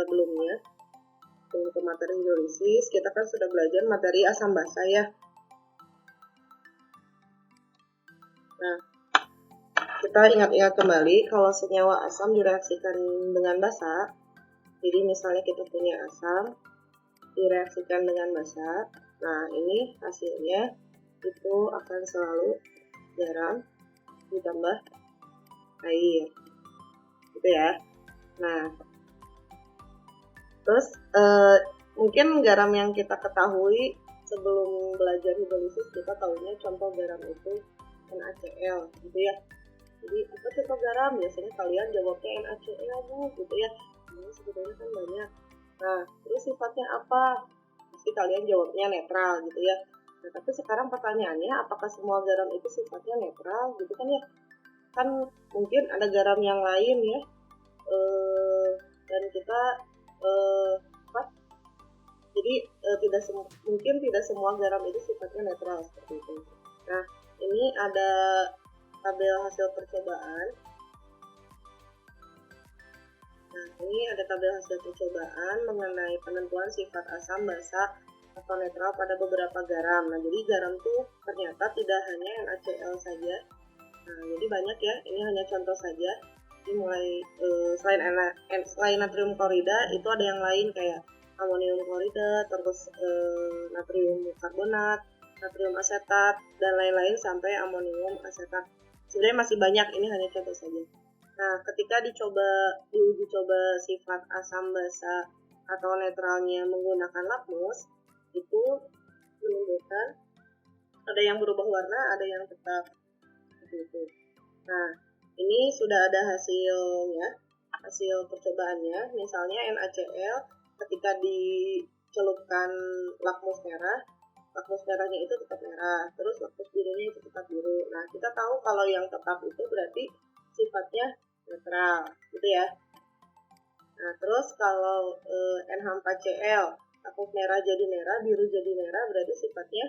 sebelum ke materi hidrolisis, kita kan sudah belajar materi asam basa ya. Nah, kita ingat-ingat kembali kalau senyawa asam direaksikan dengan basa. Jadi misalnya kita punya asam direaksikan dengan basa. Nah, ini hasilnya itu akan selalu garam ditambah air. Gitu ya. Nah, terus mungkin garam yang kita ketahui sebelum belajar hidrolisis, kita tahunya contoh garam itu NaCl gitu ya. Jadi apa contoh garam? Biasanya kalian jawabnya NaCl Bu gitu ya. Ini sebetulnya kan banyak. Nah, terus sifatnya apa? Pasti kalian jawabnya netral gitu ya. Nah, tapi sekarang pertanyaannya, apakah semua garam itu sifatnya netral gitu kan ya? Kan mungkin ada garam yang lain ya. Dan kita jadi mungkin tidak semua garam itu sifatnya netral seperti itu. Nah, ini ada tabel hasil percobaan. Nah, ini ada tabel hasil percobaan mengenai penentuan sifat asam, basa, atau netral pada beberapa garam. Nah, jadi garam tuh ternyata tidak hanya NaCl saja. Nah, jadi banyak ya, ini hanya contoh saja. Ini mulai selain natrium klorida itu ada yang lain kayak amonium klorida, terus natrium karbonat, natrium asetat, dan lain-lain sampai amonium asetat. Sebenarnya masih banyak, ini hanya contoh saja. Nah, ketika diuji coba sifat asam basa atau netralnya menggunakan lakmus, itu menunjukkan ada yang berubah warna, ada yang tetap seperti itu. Nah, ini sudah ada hasil percobaannya. Misalnya NaCl ketika dicelupkan lakmus merahnya itu tetap merah, terus lakmus birunya itu tetap biru. Nah, kita tahu kalau yang tetap itu berarti sifatnya netral, gitu ya. Nah, terus kalau NH4Cl, lakmus merah jadi merah, biru jadi merah, berarti sifatnya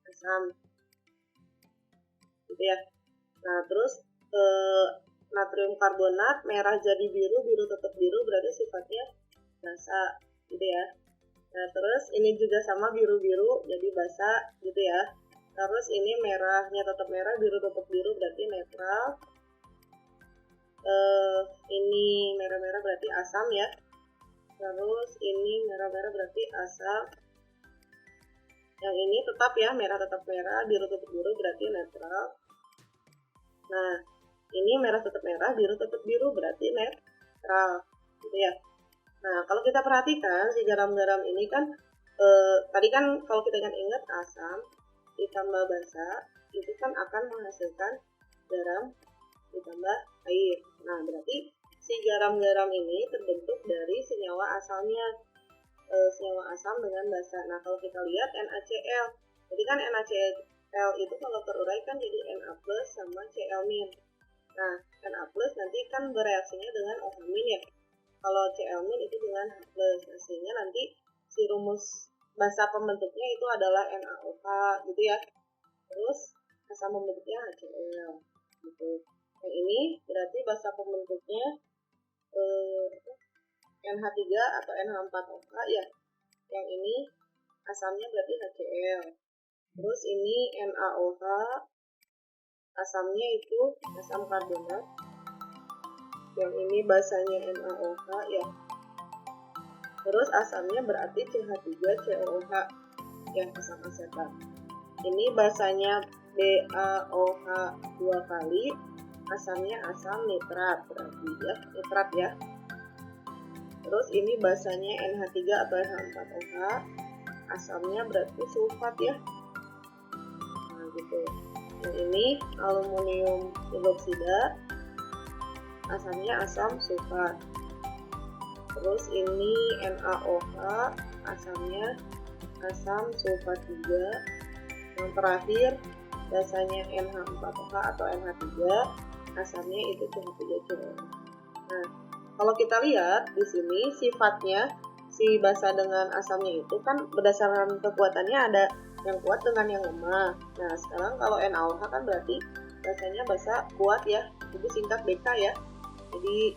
asam, gitu ya. Nah, terus natrium karbonat, merah jadi biru, biru tetap biru, berarti sifatnya basa, gitu ya. Nah, terus ini juga sama biru-biru jadi basa gitu ya. Terus ini merahnya tetap merah, biru tetap biru berarti netral. Ini merah-merah berarti asam ya. Terus ini merah-merah berarti asam. Yang ini tetap ya, merah tetap merah, biru tetap biru berarti netral. Nah, ini merah tetap merah, biru tetap biru berarti netral gitu ya. Nah, kalau kita perhatikan si garam-garam ini kan tadi kan kalau kita ingat asam ditambah basa itu kan akan menghasilkan garam ditambah air. Nah, berarti si garam-garam ini terbentuk dari senyawa asalnya, senyawa asam dengan basa. Nah, kalau kita lihat NaCl, jadi kan NaCl itu kalau teruraikan jadi Na+ sama Cl-. Nah, Na+ nanti kan bereaksinya dengan OH- ya. Kalau Cl- itu dengan H+, hasilnya nanti si rumus basa pembentuknya itu adalah NaOH gitu ya. Terus asam pembentuknya HCl gitu. Yang ini berarti basa pembentuknya NH3 atau NH4OH ya. Yang ini asamnya berarti HCl. Terus ini NaOH, asamnya itu asam karbonat. Yang ini basanya NaOH ya. Terus asamnya berarti CH3COOH yang asam asetat. Ini basanya BaOH 2 kali, asamnya asam nitrat berarti ya, nitrat ya. Terus ini basanya NH3 atau NH4OH, asamnya berarti sulfat ya. Nah gitu. Yang ini aluminium hidroksida, asamnya asam sulfat. Terus ini NaOH, asamnya asam sulfat juga. Yang terakhir basanya NH4OH atau NH3, asamnya itu CH3COOH. Nah, kalau kita lihat di sini sifatnya si basa dengan asamnya itu kan berdasarkan kekuatannya ada yang kuat dengan yang lemah. Nah, sekarang kalau NaOH kan berarti basanya basa kuat ya, itu singkat BK ya. Jadi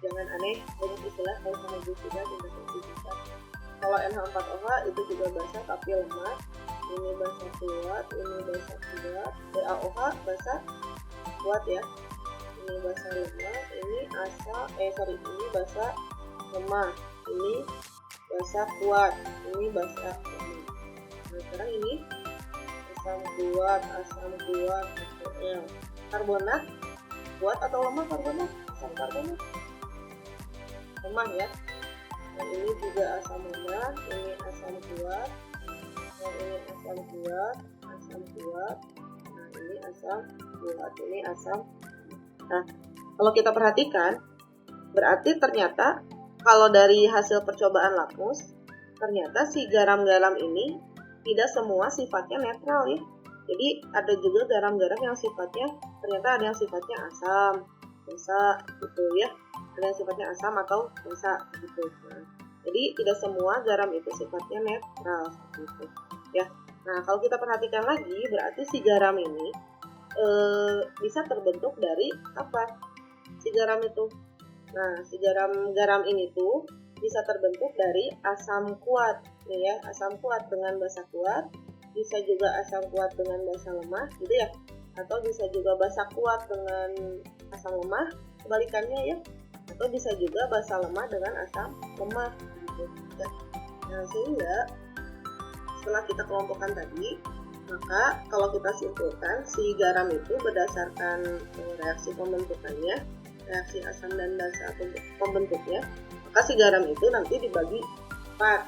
Jangan aneh, banyak istilah kalau sama juga tidak. Kalau NH4OH itu juga basah tapi lemah. Ini basah kuat, ini basah kuat. BaOH basah kuat ya. Ini basah lemah, ini ini basah lemah, ini basah kuat, ini basah lemah. Nah sekarang ini asam kuat, HCl. Karbonat kuat atau lemah karbonat? Asam karbonat lemah ya. Nah ini juga asam lemah, ini asam kuat, nah ini asam kuat, nah ini asam kuat, ini asam. Nah kalau kita perhatikan, berarti ternyata kalau dari hasil percobaan lakmus, ternyata si garam-garam ini tidak semua sifatnya netral ya. Jadi ada juga garam-garam yang sifatnya, ternyata ada yang sifatnya asam, basa gitu ya. Ada yang sifatnya asam atau basa gitu. Nah, jadi tidak semua garam itu sifatnya netral gitu ya. Nah kalau kita perhatikan lagi, berarti si garam ini bisa terbentuk dari apa? Si garam itu. Nah, si garam ini tuh bisa terbentuk dari asam kuat, nih ya, asam kuat dengan basa kuat, bisa juga asam kuat dengan basa lemah, gitu ya, atau bisa juga basa kuat dengan asam lemah, kebalikannya ya, atau bisa juga basa lemah dengan asam lemah, gitu ya. Nah, sehingga setelah kita kelompokkan tadi, maka kalau kita simpulkan si garam itu berdasarkan reaksi pembentukannya, reaksi asam dan basa pembentuknya, maka si garam itu nanti dibagi 4.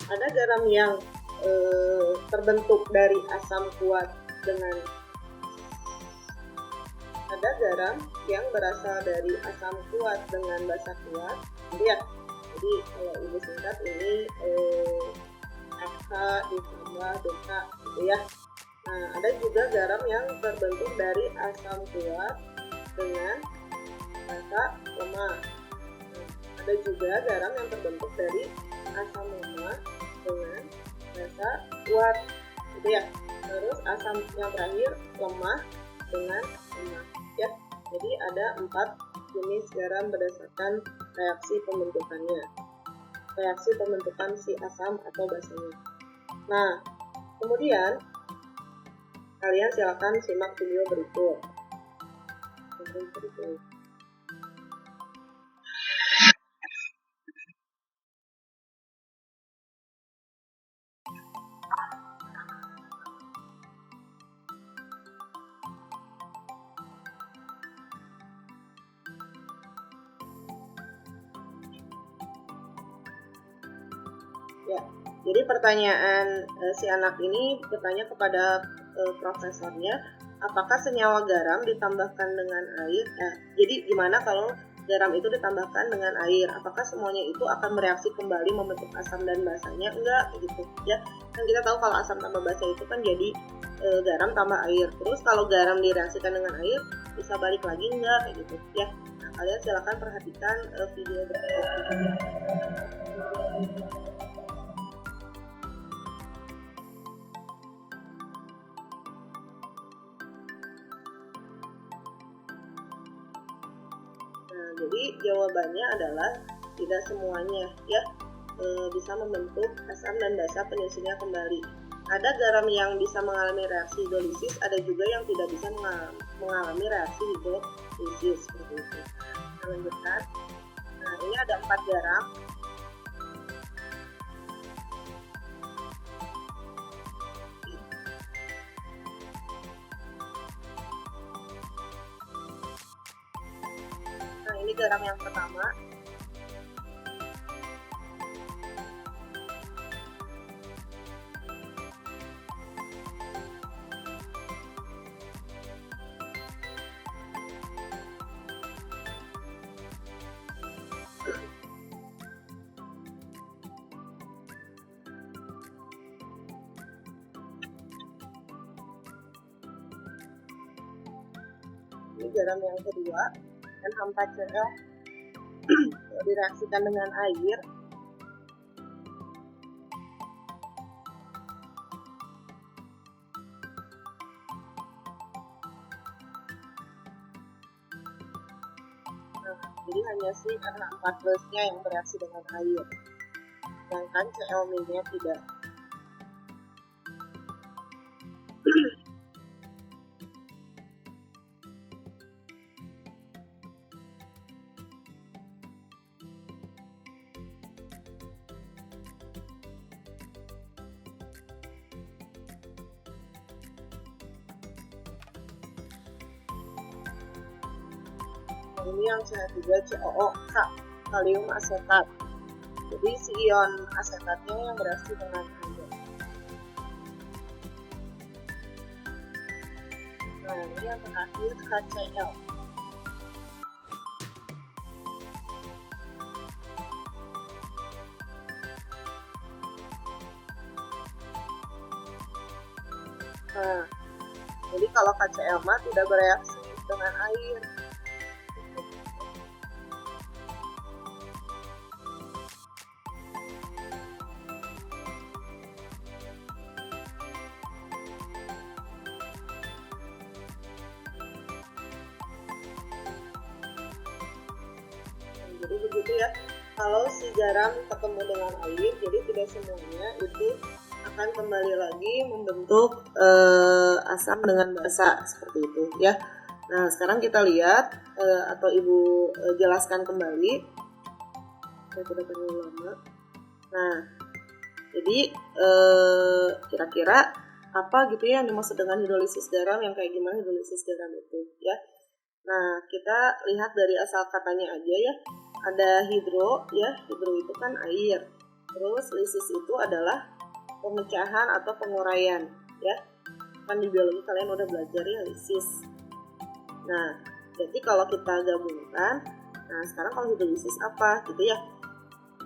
Ada garam yang terbentuk dari asam kuat dengan ada garam yang berasal dari asam kuat dengan basa kuat. Jadi kalau ibu singkat ini FH ditambah BK gitu ya. Nah, ada juga garam yang terbentuk dari asam kuat dengan basa lemah. Nah, ada juga garam yang terbentuk dari asam lemah dengan basa kuat gitu ya. Terus asam yang terakhir lemah dengan lemah ya. Jadi ada 4 jenis garam berdasarkan reaksi pembentukannya, reaksi pembentukan si asam atau basanya. Nah kemudian kalian silakan simak video berikut. Ya, jadi pertanyaan si anak ini bertanya kepada profesornya, apakah senyawa garam ditambahkan dengan air? Jadi gimana kalau garam itu ditambahkan dengan air? Apakah semuanya itu akan bereaksi kembali membentuk asam dan basanya? Enggak, gitu ya. Kan kita tahu kalau asam tambah basa itu kan jadi garam tambah air. Terus kalau garam direaksikan dengan air bisa balik lagi enggak, kayak gitu ya. Nah, kalian silakan perhatikan video berikut. Jadi jawabannya adalah tidak semuanya ya bisa membentuk asam dan basa penyusunnya kembali. Ada garam yang bisa mengalami reaksi hidrolisis, ada juga yang tidak bisa mengalami reaksi hidrolisis seperti itu. Kita lanjutkan. Nah ini ada 4 garam. Nah ini garam yang pertama. Ini garam yang kedua, NH4Cl direaksikan dengan air. Nah, Jadi hanya si Na4+ yang bereaksi dengan air, sedangkan Cl-nya tidak. Ini yang CH3COO, kalium asetat. Jadi si ion asetatnya yang bereaksi dengan air. Nah, ini yang terakhir HCl. Nah, jadi kalau HCl mah tidak bereaksi dengan air. Jadi begitu ya, kalau si garam ketemu dengan air, jadi tidak semuanya itu akan kembali lagi membentuk asam dengan basa seperti itu ya. Nah, sekarang kita lihat atau Ibu jelaskan kembali. Saya tidak terlalu lama. Nah, jadi kira-kira apa gitu ya yang dimaksud dengan hidrolisis garam, yang kayak gimana hidrolisis garam itu ya. Nah, kita lihat dari asal katanya aja ya. Ada hidro ya, hidro itu kan air. Terus lisis itu adalah pemecahan atau penguraian ya. Kan di biologi kalian udah belajar ya lisis. Nah, jadi kalau kita gabungkan, nah sekarang kalau hidrolisis apa gitu ya.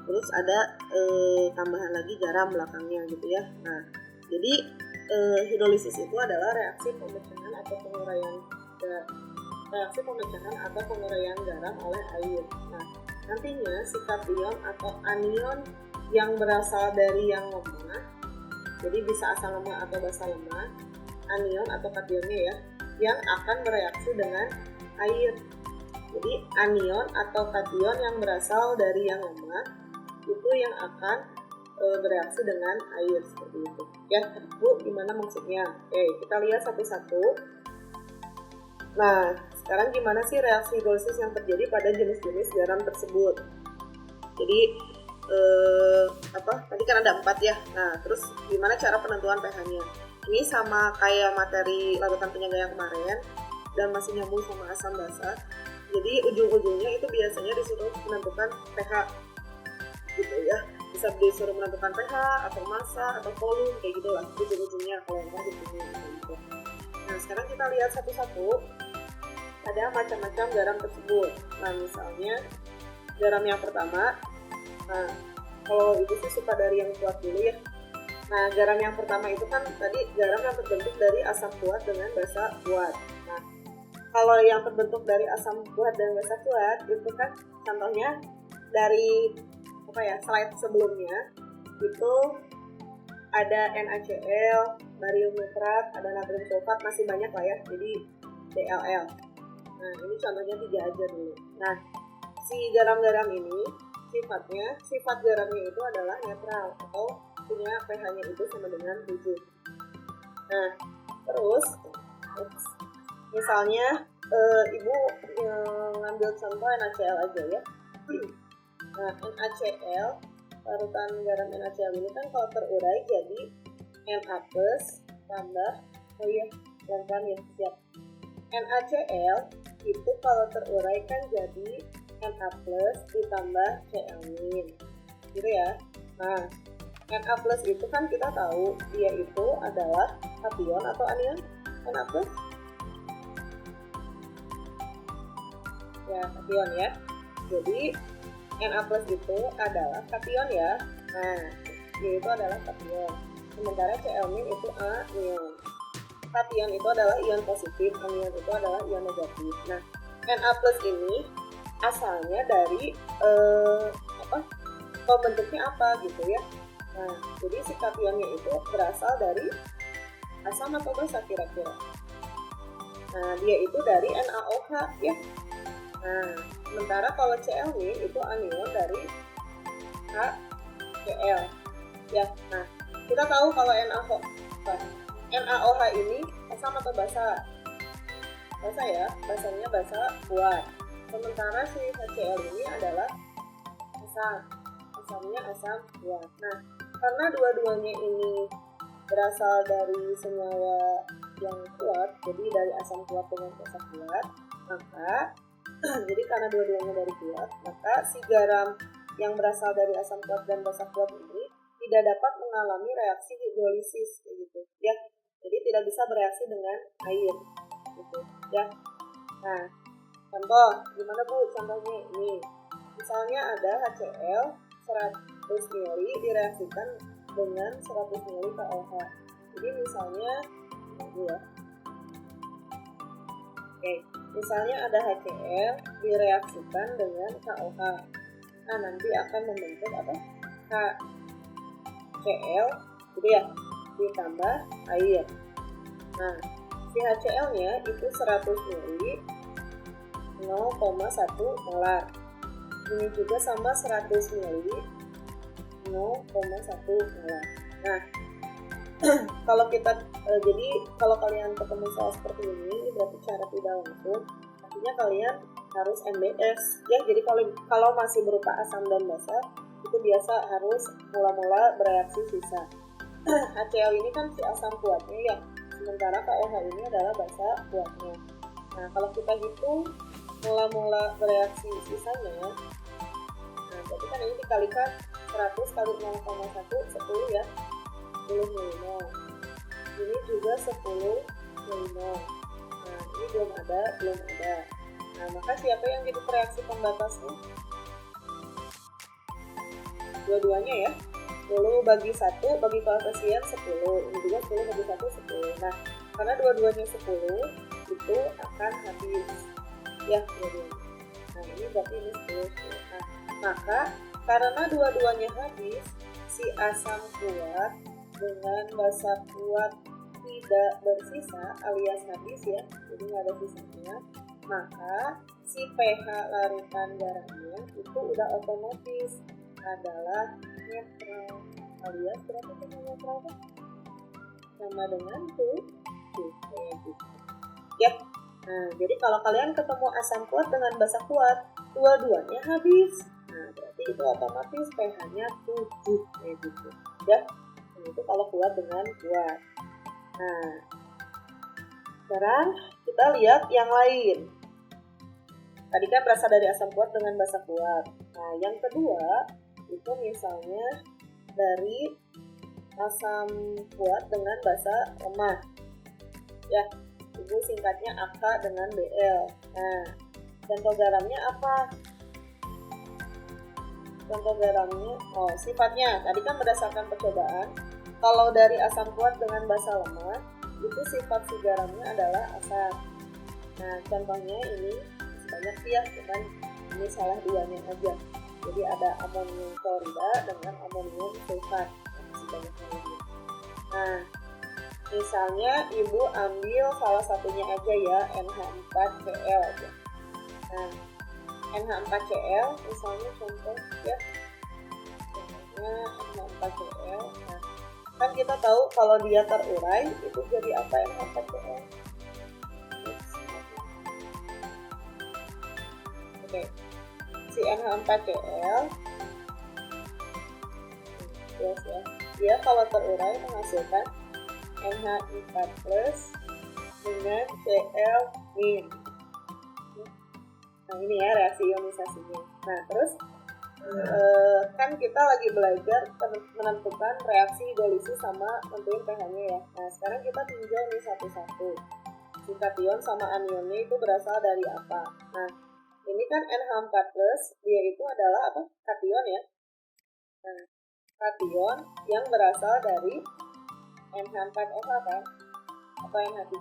Terus ada tambahan lagi garam belakangnya gitu ya. Nah, jadi hidrolisis itu adalah reaksi pemecahan atau penguraian garam oleh air. Nah, nantinya si kation atau anion yang berasal dari yang lemah, jadi bisa asam lemah atau basa lemah, anion atau kationnya ya, yang akan bereaksi dengan air. Jadi anion atau kation yang berasal dari yang lemah itu yang akan bereaksi dengan air seperti itu. Ya, Bu, gimana maksudnya? Oke, kita lihat satu-satu. Nah, sekarang gimana sih reaksi hidrolisis yang terjadi pada jenis-jenis garam tersebut? Jadi tadi kan ada 4 ya. Nah, terus gimana cara penentuan pH-nya? Ini sama kayak materi larutan penyangga yang kemarin dan masih nyambung sama asam basa. Jadi ujung-ujungnya itu biasanya disuruh menentukan pH gitu ya. Bisa disuruh menentukan pH atau massa atau volume kayak gitulah ujung-ujungnya kalau yang gitu. Nah, sekarang kita lihat satu-satu. Ada macam-macam garam tersebut. Nah, misalnya garam yang pertama, nah kalau Ibu sih suka dari yang kuat dulu ya. Nah, garam yang pertama itu kan tadi garam yang terbentuk dari asam kuat dengan basa kuat. Nah, kalau yang terbentuk dari asam kuat dan basa kuat itu kan contohnya dari slide sebelumnya itu ada NaCl, barium nitrat, ada natrium sulfat, masih banyak lah ya. Jadi DLL. Nah, ini contohnya 3 aja dulu. Nah, si garam-garam ini sifat garamnya itu adalah netral atau punya pH-nya itu sama dengan 7. Nah, terus misalnya Ibu ngambil contoh NaCl aja ya. Nah, NaCl, parutan garam NaCl ini kan kalau terurai jadi Na+ tambah, pelan-pelan ya, siap. NaCl itu kalau terurai kan jadi Na+ ditambah Cl-, gitu ya. Nah, Na+ itu kan kita tahu dia itu adalah kation atau anion Na+? Ya, kation ya. Jadi Na+ itu adalah kation ya. Nah, dia itu adalah kation. Sementara Cl- itu anion. Kation itu adalah ion positif, anion itu adalah ion negatif. Nah, Na+ ini asalnya dari bentuknya apa gitu ya. Nah, jadi si kationnya itu berasal dari asam atau basa kira-kira. Nah, dia itu dari NaOH ya. Nah, sementara kalau Cl- itu anion dari HCl. Ya, nah kita tahu kalau NaOH ini asam atau basa? Basa ya, basanya basa kuat. Sementara si HCl ini adalah asam, asamnya asam kuat. Nah, karena dua-duanya ini berasal dari senyawa yang kuat, jadi dari asam kuat dengan basa kuat, maka jadi karena dua-duanya dari kuat, maka si garam yang berasal dari asam kuat dan basa kuat ini tidak dapat mengalami reaksi hidrolisis kayak gitu ya, jadi tidak bisa bereaksi dengan air gitu ya. Nah, contoh gimana Bu? Contohnya ini, misalnya ada HCl 100 ml direaksikan dengan 100 ml KOH. Jadi misalnya ya. Oke, misalnya ada HCl direaksikan dengan KOH. Nah, nanti akan membentuk apa? HCl gitu ya, ditambah air. Nah, si HCl-nya itu 100 ml 0,1 molar. Ini juga sama 100 ml 0,1 molar. Nah, kalau kita jadi kalau kalian ketemu soal seperti ini berarti cara tidak langsung, artinya kalian harus MBS ya. Jadi kalau masih berupa asam dan basa itu biasa harus mula-mula bereaksi sisa. HCl ini kan si asam kuatnya ya, sementara KOH ini adalah basa kuatnya. Nah, kalau kita hitung mula-mula bereaksi sisanya, nah berarti kan ini dikalikan 100 kali 0,1 10 ya, 10 milimol. Ini juga 10 milimol. Nah, ini belum ada. Nah, maka siapa yang jadi reaksi pembatasnya? Dua-duanya ya. 10 bagi 1 bagi koefisien 10. Ini juga 10 bagi 1 10. Nah, karena dua-duanya 10 itu akan habis. Ya, dua-duanya. Nah, ini berarti ini 10. Nah, maka karena dua-duanya habis, si asam kuat dengan basa kuat tidak bersisa alias habis ya, jadi nggak ada sisanya, maka si pH larutan garamnya itu udah otomatis adalah netral alias berapa pH netral kan? Sama dengan 7 kayak gitu ya. Nah, jadi kalau kalian ketemu asam kuat dengan basa kuat, dua-duanya habis, nah berarti itu otomatis pH-nya 7 kayak gitu ya. Itu kalau kuat dengan kuat. Nah, sekarang kita lihat yang lain. Tadi kan berasal dari asam kuat dengan basa kuat. Nah, yang kedua itu misalnya dari asam kuat dengan basa lemah. Ya, itu singkatnya AK dengan Bl. Nah, contoh garamnya apa? Contoh garamnya, sifatnya. Tadi kan berdasarkan percobaan, kalau dari asam kuat dengan basa lemah, itu sifat si garamnya adalah asam. Nah, contohnya ini banyak sih ya, cuman ini salah duanya aja. Jadi ada amonium klorida dengan amonium sulfat. Nah, misalnya ibu ambil salah satunya aja ya, NH4Cl. Nah, NH4Cl misalnya contoh ya, contohnya NH4Cl. Nah, kan kita tahu kalau dia terurai itu jadi apa NH4Cl? Oke, si NH4Cl ya, dia kalau terurai menghasilkan NH4+ dengan Cl-. Nah, ini ya reaksi ionisasinya. Nah, terus kan kita lagi belajar menentukan reaksi hidrolisis sama nentuin pH-nya ya. Nah, sekarang kita tinjau nih satu-satu. Si kation sama anionnya itu berasal dari apa? Nah, ini kan NH4+, dia itu adalah apa? Kation ya. Nah, kation yang berasal dari NH4OH kan? Atau NH3.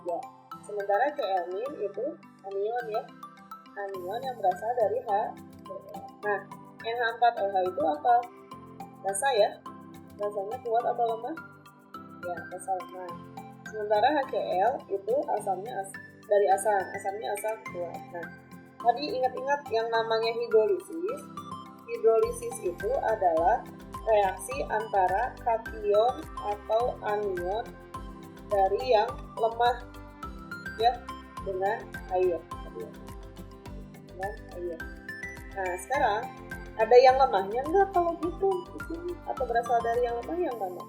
Sementara Cl- itu anion ya. Anion yang berasal dari H. Nah, NH4OH itu apa? Basa ya? Basanya kuat atau lemah? Ya, basa lemah. Sementara HCl itu asamnya dari asam, asamnya asam kuat. Nah, Tadi ingat-ingat yang namanya hidrolisis. Hidrolisis itu adalah reaksi antara kation atau anion dari yang lemah ya dengan air. Dengan air. Nah sekarang ada yang lemahnya enggak kalau gitu di sini, atau berasal dari yang lemah yang mana?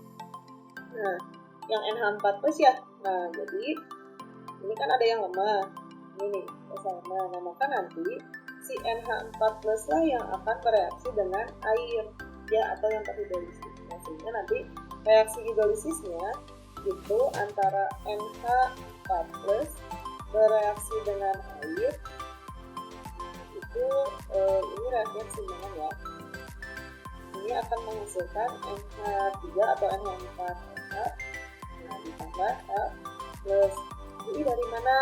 Nah yang NH4 ya. Nah jadi ini kan ada yang lemah. Ini sama. Nah maka nanti si NH4 plus lah yang akan bereaksi dengan air ya, atau yang terhidrolisis. Nah, sehingga nanti reaksi hidrolisisnya itu antara NH4 plus bereaksi dengan air itu ini reaksi simbangan ya. Ini akan menghasilkan NH3 atau NH4 nah ditambah H plus. Jadi dari mana?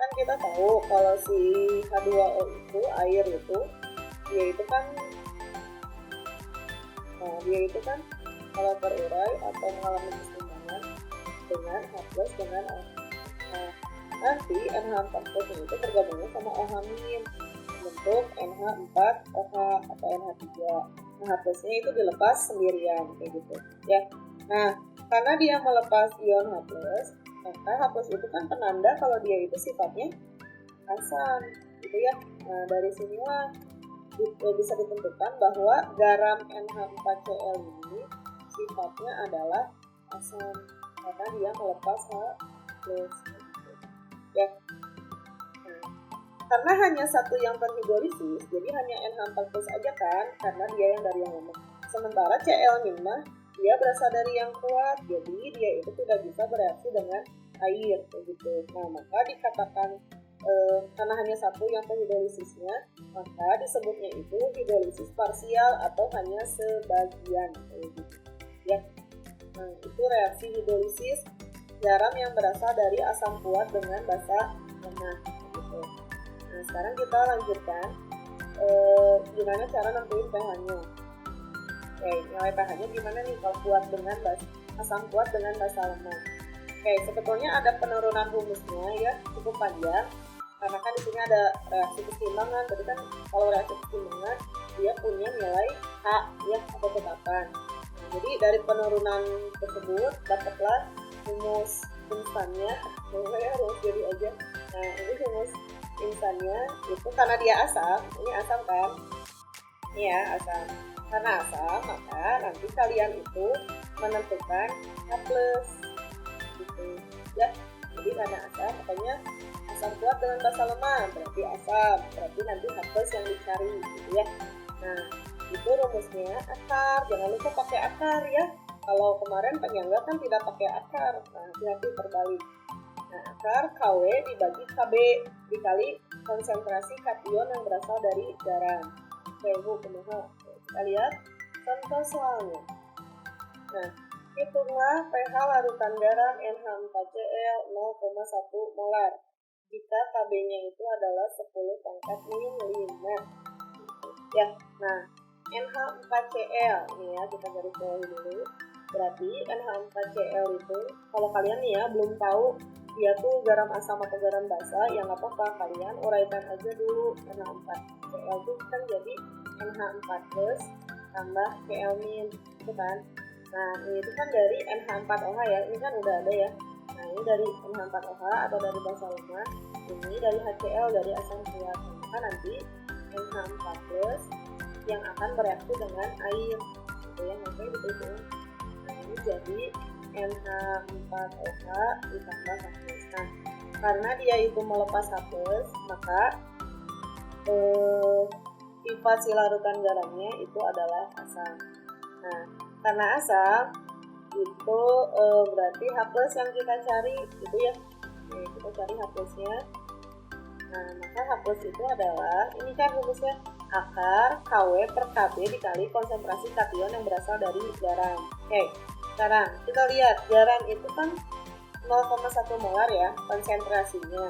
Kan kita tahu kalau si H2O itu air itu dia itu kan kalau terurai atau mengalami keseimbangan dengan H plus dengan OH. Nah, nanti NH4+ itu bergabungnya sama OH min bentuk NH4OH atau NH3. Nah, H plusnya itu dilepas sendirian kayak gitu ya. Nah, karena dia melepas ion H plus, maka H plus itu kan penanda kalau dia itu sifatnya asam gitu ya. Nah, dari sinilah bisa ditentukan bahwa garam NH4Cl ini sifatnya adalah asam karena dia melepas H plus ya. Nah, karena hanya satu yang terhidrolisis, jadi hanya NH4 plus aja kan, karena dia yang dari yang lemah. Sementara Cl- dia berasal dari yang kuat, jadi dia itu tidak bisa bereaksi dengan air begitu. Nah maka dikatakan karena hanya satu yang terhidrolisisnya, maka disebutnya itu hidrolisis parsial atau hanya sebagian gitu ya. Nah itu reaksi hidrolisis garam yang berasal dari asam kuat dengan basa lemah gitu. Nah sekarang kita lanjutkan gimana cara nentuin pH-nya. Oke, nilai pH-nya gimana nih kalau kuat dengan asam kuat dengan basa lemah. Oke, sebetulnya ada penurunan rumusnya ya, cukup panjang. Karena kan di sini ada reaksi keseimbangan. Jadi kan kalau reaksi keseimbangan dia punya nilai H ya atau tetapan. Nah, jadi dari penurunan tersebut dapatlah rumus instannya. Boleh ya rumus jadi aja. Nah ini rumus instannya itu karena dia asam. Ini asam kan? Ini ya asam. Karena asam maka nanti kalian itu menentukan H plus gitu ya. Jadi karena asam makanya asam kuat dengan basa lemah berarti asam, berarti nanti H plus yang dicari gitu ya. Nah itu rumusnya akar, jangan lupa pakai akar ya. Kalau kemarin penyangga kan tidak pakai akar, nah hati-hati terbalik. Nah akar KW dibagi KB dikali konsentrasi kation yang berasal dari garam. Oke Bu, kumaha? Kita lihat contoh soalnya. Nah hitunglah pH larutan garam NH4Cl 0,1 molar jika KB-nya itu adalah 10 pangkat min 5 ya. Nah NH4Cl nih ya, kita garis bawahi dulu. Berarti NH4Cl itu kalau kalian nih ya belum tahu dia tuh garam asam atau garam basa, yang nggak apa-apa, kalian uraikan aja dulu. NH4Cl itu kan jadi NH4 plus tambah Cl min itu kan. Nah ini itu kan dari NH4OH ya, ini kan udah ada ya. Nah ini dari NH4OH atau dari basa lemah, ini dari HCl dari asam kuat. Maka nanti NH4 plus yang akan bereaksi dengan air gitu ya, makanya dihitung. Nah ini jadi NH4OH ditambah H+. Nah karena dia itu melepas H+, maka sifat si larutan garamnya itu adalah asam. Nah karena asam itu berarti H+ yang kita cari gitu ya. Oke, kita cari H+ nya. Nah maka H+ itu adalah ini kan rumusnya akar KW per KB dikali konsentrasi kation yang berasal dari garam. Oke, sekarang kita lihat garam itu kan 0,1 molar ya konsentrasinya.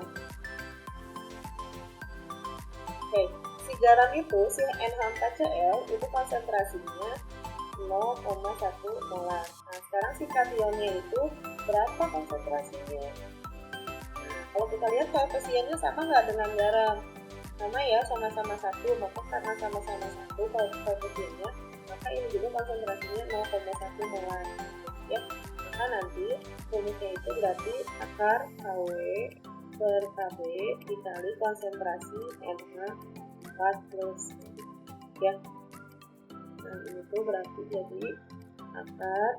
Oke, si garam itu, si NH4Cl itu konsentrasinya 0,1 molar. Nah sekarang si kationnya itu berapa konsentrasinya? Nah, kalau kita lihat koefisiennya sama nggak dengan garam? sama ya, sama-sama 1, maka karena sama-sama 1 koefisiennya, maka ini juga konsentrasinya 0,1 molar ya. Maka nanti rumusnya itu berarti akar KW per KB dikali konsentrasi NH4 plus ya. Nah ini tuh berarti jadi akar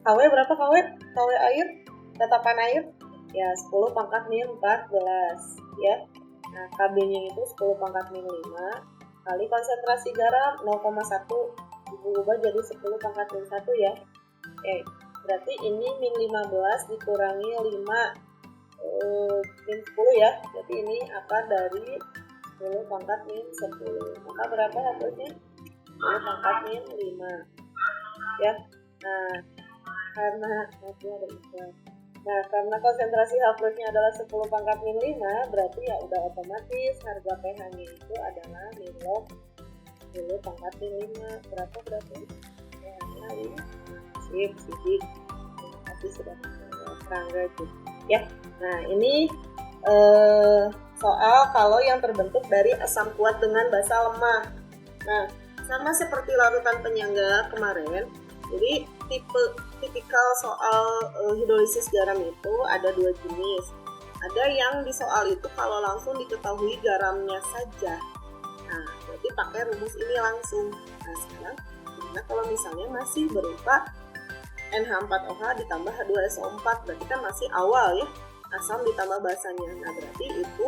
KW berapa KW air, tatapan air ya 10 pangkat min 14 ya. Nah KB nya itu 10 pangkat min 5 kali konsentrasi garam 0,1 diubah jadi 10 pangkat min 1 ya. Oke, berarti ini min 15 dikurangi 5 min 10 ya. Jadi ini akar dari 10 pangkat min 10. Maka berapa hasilnya? 10 pangkat min 5 ya. Nah karena konsentrasi H plusnya adalah 10 pangkat min 5, berarti ya udah otomatis harga pH-nya itu adalah min log 10 pangkat min 5. Berapa berarti? pH-nya 5. Sip. Tapi sudah terang gitu ya. Nah ini soal kalau yang terbentuk dari asam kuat dengan basa lemah. Nah sama seperti larutan penyangga kemarin, jadi tipikal soal hidrolisis garam itu ada 2 jenis. Ada yang di soal itu kalau langsung diketahui garamnya saja, nah berarti pakai rumus ini langsung. Nah sekarang gimana kalau misalnya masih berupa NH4OH ditambah H2SO4, berarti kan masih awal ya, asam ditambah basanya. Nah berarti itu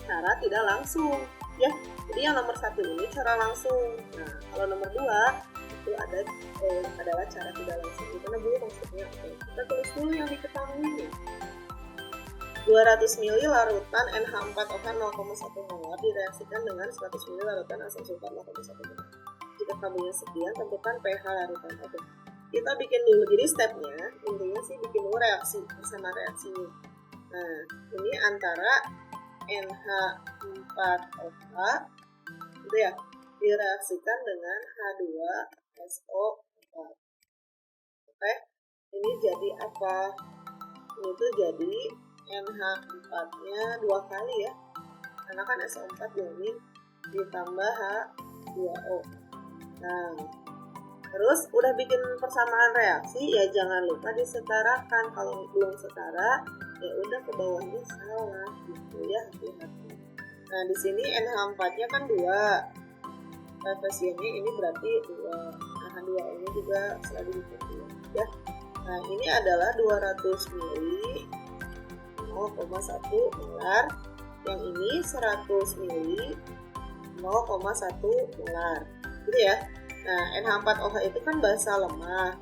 cara tidak langsung ya. Jadi yang nomor 1 ini cara langsung. Nah kalau nomor 2 itu adalah cara tidak langsung. Gimana Bu maksudnya? Kita tulis dulu yang diketahui nih. 200 ml larutan NH4OH 0,1 molar direaksikan dengan 100 ml larutan asam sulfat 0,1 molar. Jika kabelnya sekian, tentukan pH larutan. Oke. Kita bikin dulu. Jadi stepnya intinya sih bikin dulu reaksi bersama reaksinya. Nah, ini antara NH4OH itu ya direaksikan dengan H2SO4. Oke. Ini jadi apa? Ini tuh jadi NH4-nya 2 kali ya. Karena kan SO4 diamin ditambah H2O. Nah, terus udah bikin persamaan reaksi ya jangan lupa disetarakan. Kalau belum setara ya udah ke bawahnya salah gitu ya, hati-hati. Nah di sini NH4-nya kan 2, koefisiennya ini berarti 2. Nah H2O ini juga selalu dibikin 2 ya. Nah ini adalah 200 ml 0,1 molar, yang ini 100 ml 0,1 molar gitu ya. Nah NH4OH itu kan basa lemah,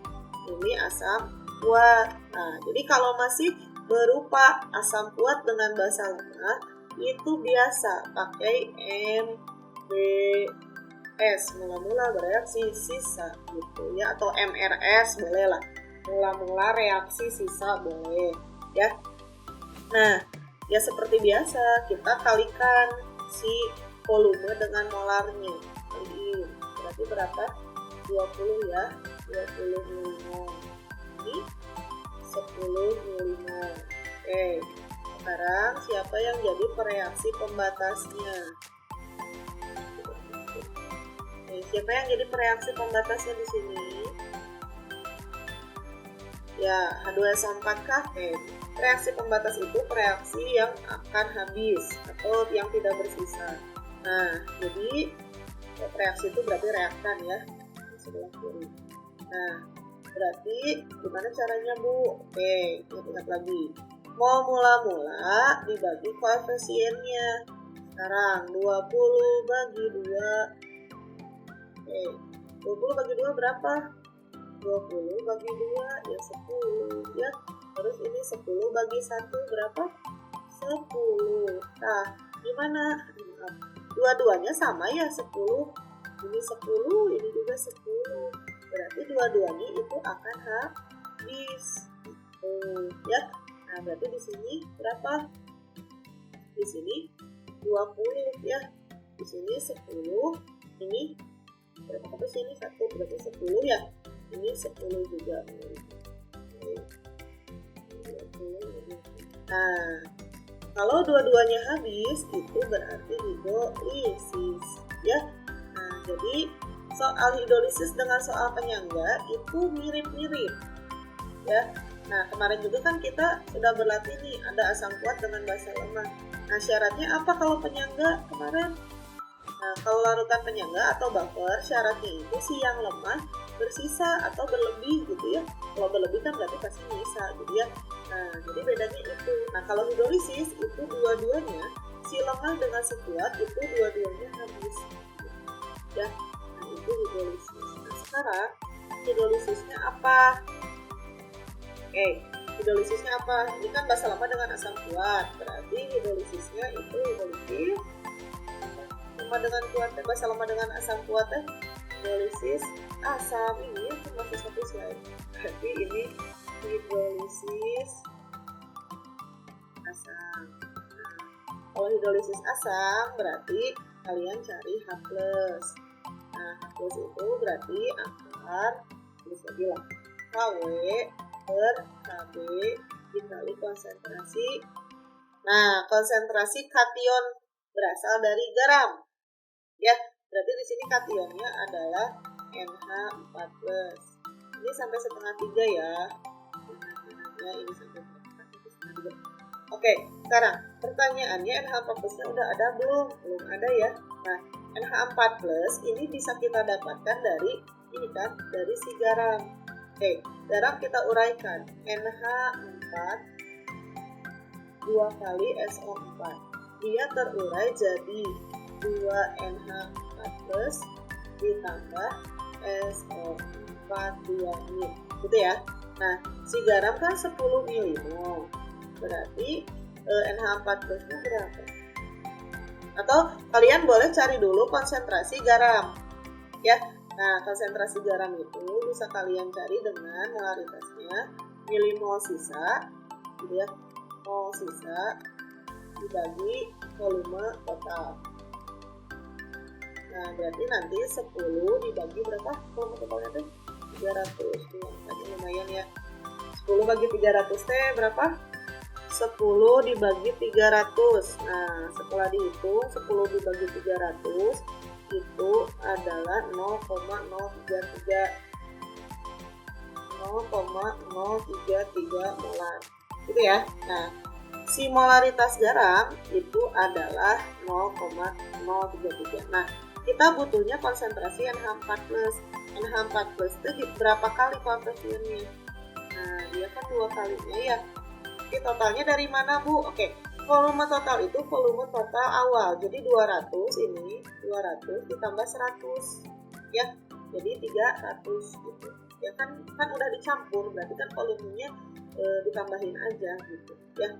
ini asam kuat. Nah jadi kalau masih berupa asam kuat dengan basa lemah itu biasa pakai MBS, mula-mula bereaksi sisa gitu ya, atau MRS boleh lah, mula-mula reaksi sisa boleh ya. Nah ya seperti biasa kita kalikan si volume dengan molarnya. Jadi berarti berapa? 20 ya, 20 ml. Ini 10 ml. Oke, sekarang siapa yang jadi pereaksi pembatasnya? Oke, siapa yang jadi pereaksi pembatasnya di sini? Ya, H2SO4 kah? Oke, reaksi pembatas itu reaksi yang akan habis atau yang tidak bersisa. Nah, jadi reaksi itu berarti reaktan ya, di sebelah kiri. Nah, berarti gimana caranya Bu? Oke, ingat lagi. Mol mula-mula dibagi koefisiennya. Sekarang 20 bagi 2. Oke, 20 bagi 2 berapa? 20 bagi 2 ya 10 ya. Terus ini 10 bagi 1 berapa? 10. Nah, gimana? Dua-duanya sama ya 10. Ini 10, ini juga 10. Berarti dua-duanya itu akan habis. Ya. Nah, berarti di sini berapa? Di sini 20 ya. Di sini 10. Ini berapa? Apa sih ini 1? Berarti 10 ya. Ini 10 juga. Nah, Kalau dua-duanya habis, itu berarti hidrolisis, ya. Nah, jadi soal hidrolisis dengan soal penyangga itu mirip-mirip, ya. Nah, kemarin juga kan kita sudah berlatih nih, ada asam kuat dengan basa lemah. Nah, syaratnya apa kalau penyangga kemarin? Nah, kalau larutan penyangga atau buffer, syaratnya itu si yang lemah bersisa atau berlebih gitu ya. Kalau berlebih kan berarti pasti nyisa gitu ya. Nah, jadi bedanya itu. Nah, kalau hidrolisis itu dua-duanya, si lemah dengan si kuat itu dua-duanya habis. Ya, nah itu hidrolisis. Nah, sekarang hidrolisisnya apa? Oke, hidrolisisnya apa? Ini kan basa lemah dengan asam kuat. Berarti hidrolisisnya itu hidrolisis lemah dengan kuat, basa lemah dengan asam kuat hidrolisis asam ini cuma satu slide. Berarti ini hidrolisis asam. Nah, kalau hidrolisis asam berarti kalian cari H+. Nah, H+ itu berarti akar tulis lagi lah KW per KB dikali konsentrasi. Nah, konsentrasi kation berasal dari garam. Ya, berarti di sini kationnya adalah NH4+. Ini sampai 2,5 ya. Ya, ini sampai 1,5. Oke, sekarang pertanyaannya NH4+-nya udah ada belum? Belum ada ya. Nah, NH4+ ini bisa kita dapatkan dari ini kan, dari si garam. Oke, garam kita uraikan. NH4 2 kali SO4. Dia terurai jadi 2NH4+ ditambah SO4 2 mil. Gitu ya. Nah, si garam kan 10 milimol. Berarti NH4+-nya berapa? Atau kalian boleh cari dulu konsentrasi garam. Ya. Nah, konsentrasi garam itu bisa kalian cari dengan molaritasnya milimol sisa, gitu ya. Mol sisa dibagi volume total. Nah, berarti nanti 10 dibagi berapa? Volume totalnya tuh 300. Tadi lumayan ya. 10 bagi 300 teh berapa? 10 dibagi 300. Nah, setelah dihitung 10 dibagi 300 itu adalah 0,033 molar. Gitu ya. Nah, si molaritas garam itu adalah 0,033. Nah, kita butuhnya konsentrasi NH4+. NH4+ itu berapa kali koefisiennya? Nah, dia kan 2 kalinya ya. Oke, totalnya dari mana, Bu? Oke, volume total itu volume total awal. Jadi 200 ini, 200 ditambah 100. Ya, jadi 300 gitu. Ya kan udah dicampur, berarti kan volumenya ditambahin aja gitu. Ya.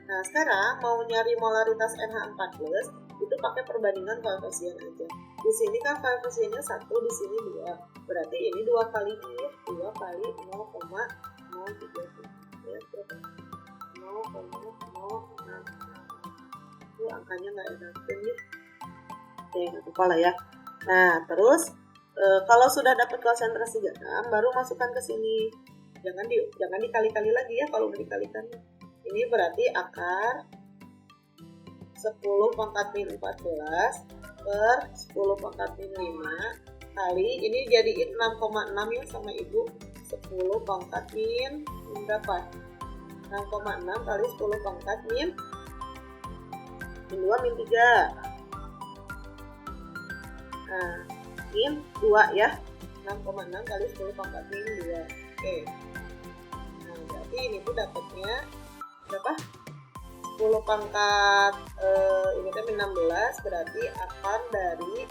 Nah, sekarang mau nyari molaritas NH4+ itu pakai perbandingan koefisien aja. Di sini kan koefisiennya 1, di sini 2. Berarti ini 2 kali ini, 2 kali 0,033. Ya, berapa? 0,06. Itu angkanya nggak enak nih. Oke, nggak apa-apa lah ya. Nah, terus kalau sudah dapat konsentrasi garam, baru masukkan ke sini. Jangan dikali-kali lagi ya kalau dikalikan. Ini berarti akar 10 pangkat min 14 per 10 pangkat min 5 kali, ini jadiin 6,6 ya sama ibu. 10 pangkat min berapa? 6,6 kali 10 pangkat min 2 min 3. Nah, min 2 ya. 6,6 kali 10 pangkat min 2. Oke. Nah, berarti ini tuh dapatnya berapa? 10 pangkat ini kan 16, berarti akar dari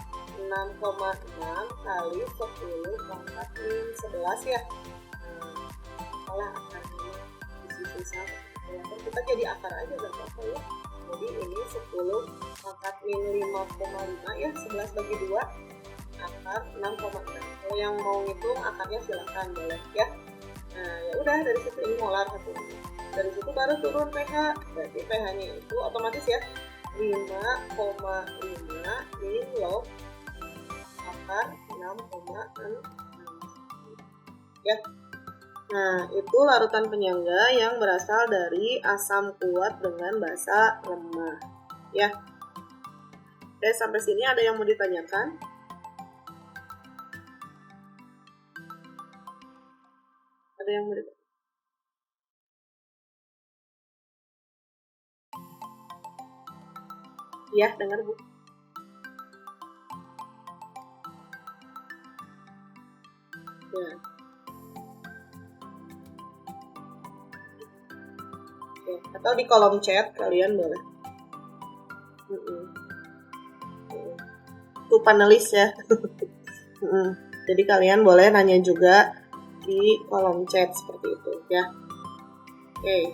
6,6 kali 10 pangkat min 11 ya. Nah, akarnya sisa kita jadi akar aja gak apa-apa ya. Jadi ini 10 pangkat min 5,5 ya, 11 bagi 2 akar 6,6. Kalau yang mau ngitung akarnya silahkan boleh ya. Nah, ya udah dari situ ini molar satu. Dari situ baru turun pH. Berarti pH-nya itu otomatis ya 5,5 min log akar 6,6 ya. Nah, itu larutan penyangga yang berasal dari asam kuat dengan basa lemah. Ya. Oke, sampai sini ada yang mau ditanyakan? Ada yang mau ditanyakan? Ya, dengar Bu. Ya. Oke. Atau di kolom chat kalian boleh. Itu panelis ya. Jadi kalian boleh nanya juga di kolom chat seperti itu ya. Oke.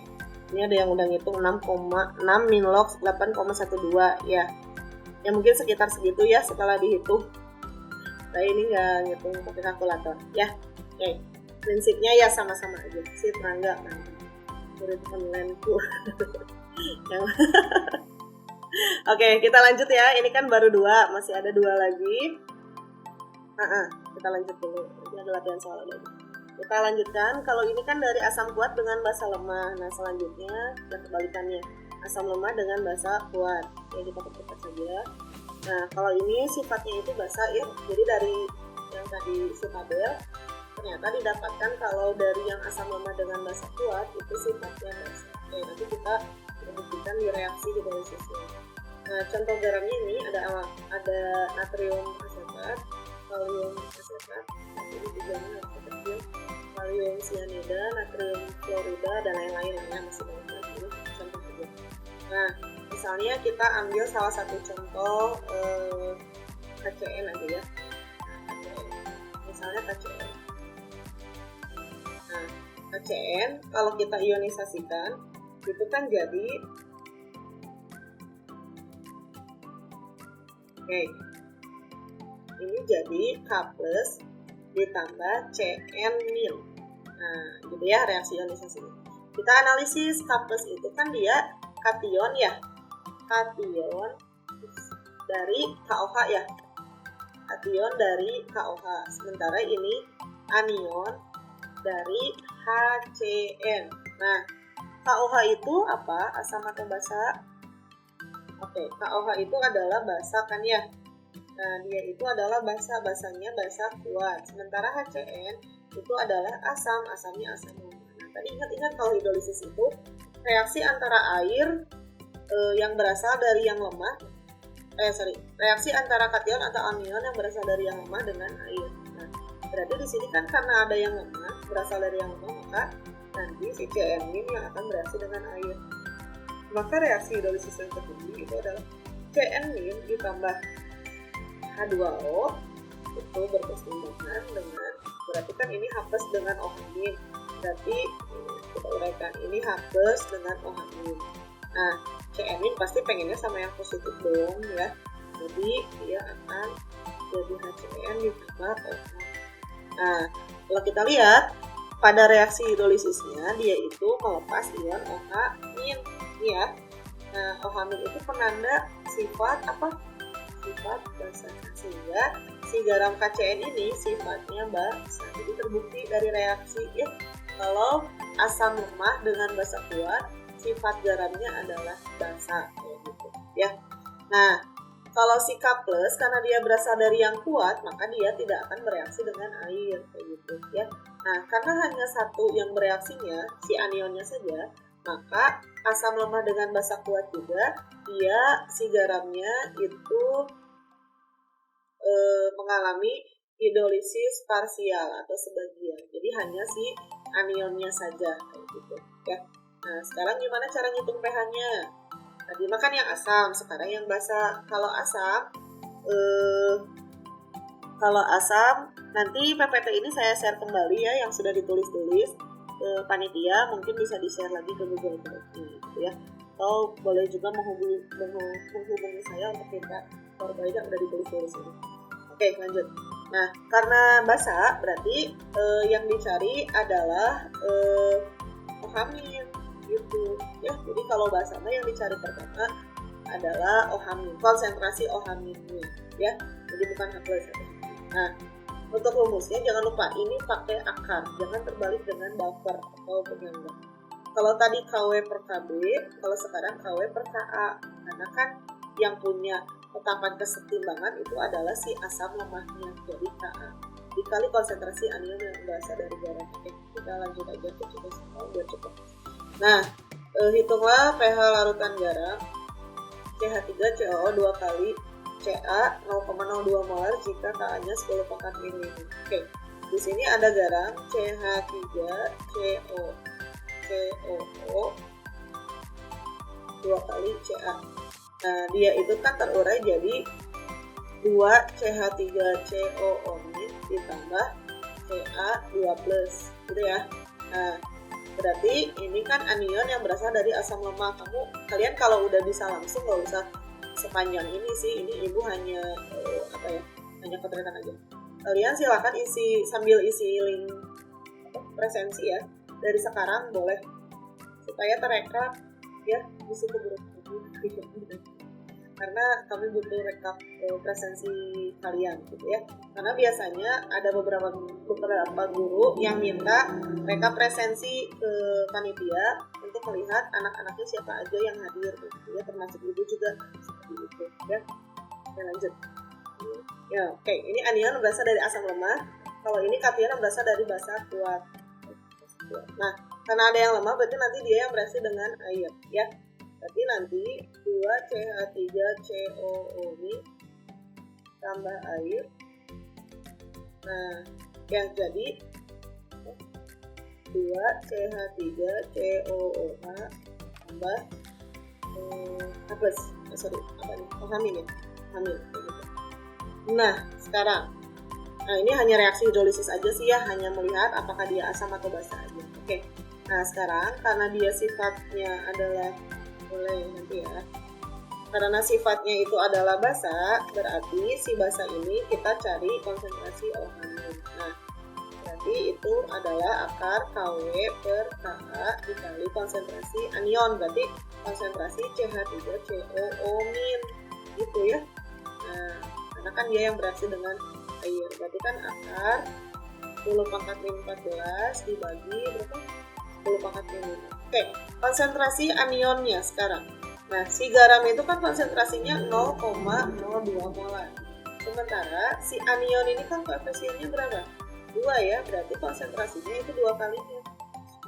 Ini ada yang udah ngitung 6,6 min log 8,12 ya. Ya mungkin sekitar segitu ya setelah dihitung. Saya ini nggak ngitung pakai kalkulator ya. Oke. Prinsipnya ya sama-sama aja. Si Rangga kan. Murid online-ku. Oke, kita lanjut ya. Ini kan baru 2, masih ada 2 lagi. Kita lanjut dulu. Ini ada latihan soal lagi. Kita lanjutkan. Kalau ini kan dari asam kuat dengan basa lemah. Nah, selanjutnya dan kebalikannya. Asam lemah dengan basa kuat. Ya, kita percepat saja. Nah, kalau ini sifatnya itu basa ya. Jadi dari yang tadi si tabel, ternyata didapatkan kalau dari yang asam lemah dengan basa kuat itu sifatnya basa. Oke, nanti kita buktikan di reaksi hidrolizisnya. Nah, contoh garamnya ini ada natrium asetat, kalium asetat, ini juga kecil, kalium cyanida, natrium klorida dan lain-lain yang masih banyak ini contoh saja. Nah, misalnya kita ambil salah satu contoh KCN aja ya. Misalnya KCN. Nah, KCN kalau kita ionisasikan itu kan jadi ini jadi K+ ditambah Cn-. Nah, gitu ya reaksi ionisasi. Kita analisis K+ itu kan dia kation ya. Kation dari KOH ya. Kation dari KOH. Sementara ini anion dari HCN. Nah, KOH itu apa? Asam atau basa? Oke, KOH itu adalah basa kan ya. Nah, dia itu adalah basanya basa kuat. Sementara HCN itu adalah asam, asamnya asam lemah. Nah, tadi ingat kalau hidrolisis itu reaksi antara air yang berasal dari yang lemah, reaksi antara kation atau anion yang berasal dari yang lemah dengan air. Nah, berarti di sini kan karena ada yang lemah, berasal dari yang lemah, maka nanti si Cn- yang akan bereaksi dengan air. Maka reaksi hidrolisis yang terjadi itu adalah Cn- ditambah H2O itu berkeseimbangan dengan, berarti kan ini H+ dengan OH-. Berarti kita uraikan ini H+ dengan OH-. Nah, Cn- pasti pengennya sama yang positif dong ya. Jadi dia akan jadi HCN ditambah OH. Nah, kalau kita lihat pada reaksi hidrolisisnya dia itu melepas ion OH- ya. Nah, OH- itu penanda sifat apa? Sifat basa. Sehingga si garam KCN ini sifatnya basa. Jadi terbukti dari reaksi ya, kalau asam lemah dengan basa kuat, sifat garamnya adalah basa kayak gitu ya. Nah, kalau si K+ karena dia berasal dari yang kuat, maka dia tidak akan bereaksi dengan air kayak gitu ya. Nah, karena hanya satu yang bereaksinya, si anionnya saja, maka asam lemah dengan basa kuat juga dia si garamnya itu mengalami hidrolisis parsial atau sebagian. Jadi hanya si anionnya saja kayak gitu ya. Nah, sekarang gimana cara ngitung pH-nya? Tadi makan yang asam, sekarang yang basa. Kalau asam nanti PPT ini saya share kembali ya yang sudah ditulis-tulis panitia, mungkin bisa di-share lagi ke Google Drive gitu ya. Atau boleh juga menghubungi saya untuk minta PowerPoint yang udah ditulis-tulis ini. Oke, lanjut. Nah, karena basa berarti yang dicari adalah OH- gitu ya. Jadi kalau basanya yang dicari pertama adalah OH-, konsentrasi OH- ya. Jadi bukan H+. Nah, Untuk rumusnya jangan lupa ini pakai akar, jangan terbalik dengan buffer atau penyangga. Kalau tadi KW per KB, kalau sekarang KW per KA, karena kan yang punya tetapan kesetimbangan itu adalah si asam lemahnya, jadi KA dikali konsentrasi anion yang berasal dari garam. Oke, kita lanjut aja ke contoh soal biar cepat. Nah, hitunglah pH larutan garam CH3COO 2 kali Ca 0,02 molar jika Ka-nya 10 pangkat mili. Oke, di sini ada garam CH3COO 2 kali Ca. Nah, dia itu kan terurai jadi 2 CH3COO ditambah Ca2+, gitu ya. Nah, berarti ini kan anion yang berasal dari asam lemah. Kalian kalau udah bisa langsung nggak usah sepanjang ini sih, ini ibu hanya hanya potretan aja. Kalian silakan sambil isi link presensi ya dari sekarang boleh, supaya terekam ya di situ karena kami butuh rekap presensi kalian gitu ya, karena biasanya ada beberapa guru yang minta rekap presensi ke panitia untuk melihat anak-anaknya siapa aja yang hadir gitu ya, termasuk ibu juga seperti itu ya. Oke, lanjut ya. Oke, ini anion berasal dari asam lemah, kalau ini kation berasal dari basa kuat. Nah, karena ada yang lemah berarti nanti dia yang bereaksi dengan air ya. Berarti nanti 2 CH3COO ini tambah air. Nah, yang jadi 2 CH3COO tambah hamil ya. Hamil gitu. Nah, sekarang ini hanya reaksi hidrolisis aja sih ya, hanya melihat apakah dia asam atau basa aja. Oke. Nah, sekarang karena dia sifatnya adalah nanti ya. Karena sifatnya itu adalah basa, berarti si basa ini kita cari konsentrasi OH-nya. Nah, berarti itu adalah akar KW per Ka dikali konsentrasi anion, berarti konsentrasi CH3COO min gitu ya. Nah, karena kan dia yang bereaksi dengan air, berarti kan akar 10 pangkat min 14 dibagi berapa? 10 pangkat min 5. Oke, konsentrasi anionnya sekarang. Nah, si garam itu kan konsentrasinya 0,02 molar. Sementara si anion ini kan koefisiennya berapa? 2 ya, berarti konsentrasinya itu 2 kalinya.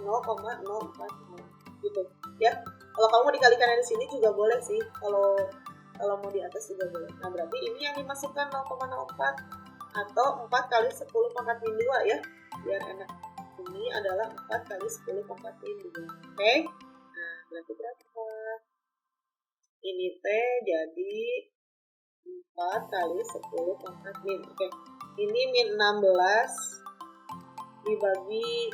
0,04 molar. Gitu ya. Kalau kamu mau dikalikan dari sini juga boleh sih. Kalau mau di atas juga boleh. Nah, berarti ini yang dimasukkan 0,04 atau 4 kali 10 pangkat min 2 ya. Biar enak. Ini adalah 4 kali 10 pangkat min 2. Oke? Nah, berarti berapa? Ini teh jadi 4 kali 10 pangkat min. Oke. Ini min 16 dibagi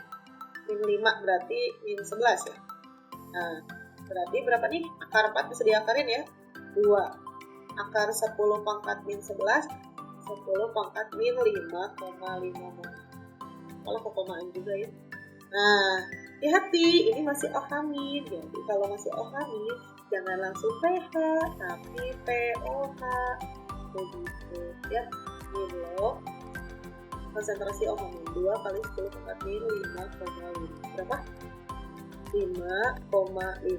min 5 berarti min 11 ya. Nah, berarti berapa nih? Akar 4 bisa diakarin ya? 2. Akar 10 pangkat min 11, 10 pangkat min 5,5 molar. Kalau kekomaan juga ya. Nah, hati-hati, ini masih OH-min. Jadi kalau masih OH-min, jangan langsung pH, tapi POH. Begitu ya. Ini loh. Konsentrasi OH-min 2 kali 10 pangkat min 5,5. Berapa? 5,5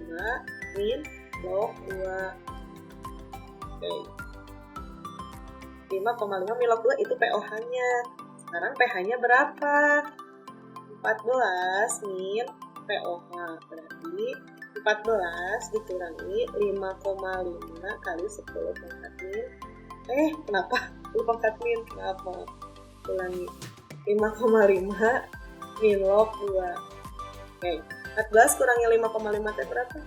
min log 2. Oke. 5,5 min log 2 itu POH-nya. Sekarang pH-nya berapa? 14 min POH. Berarti 14 dikurangi 5,5 kali 10 pangkat min. Kenapa? 10 pangkat min. Kenapa? Ulangi. 5,5 min log 2. Oke. 14 kurangi 5,5 itu berapa?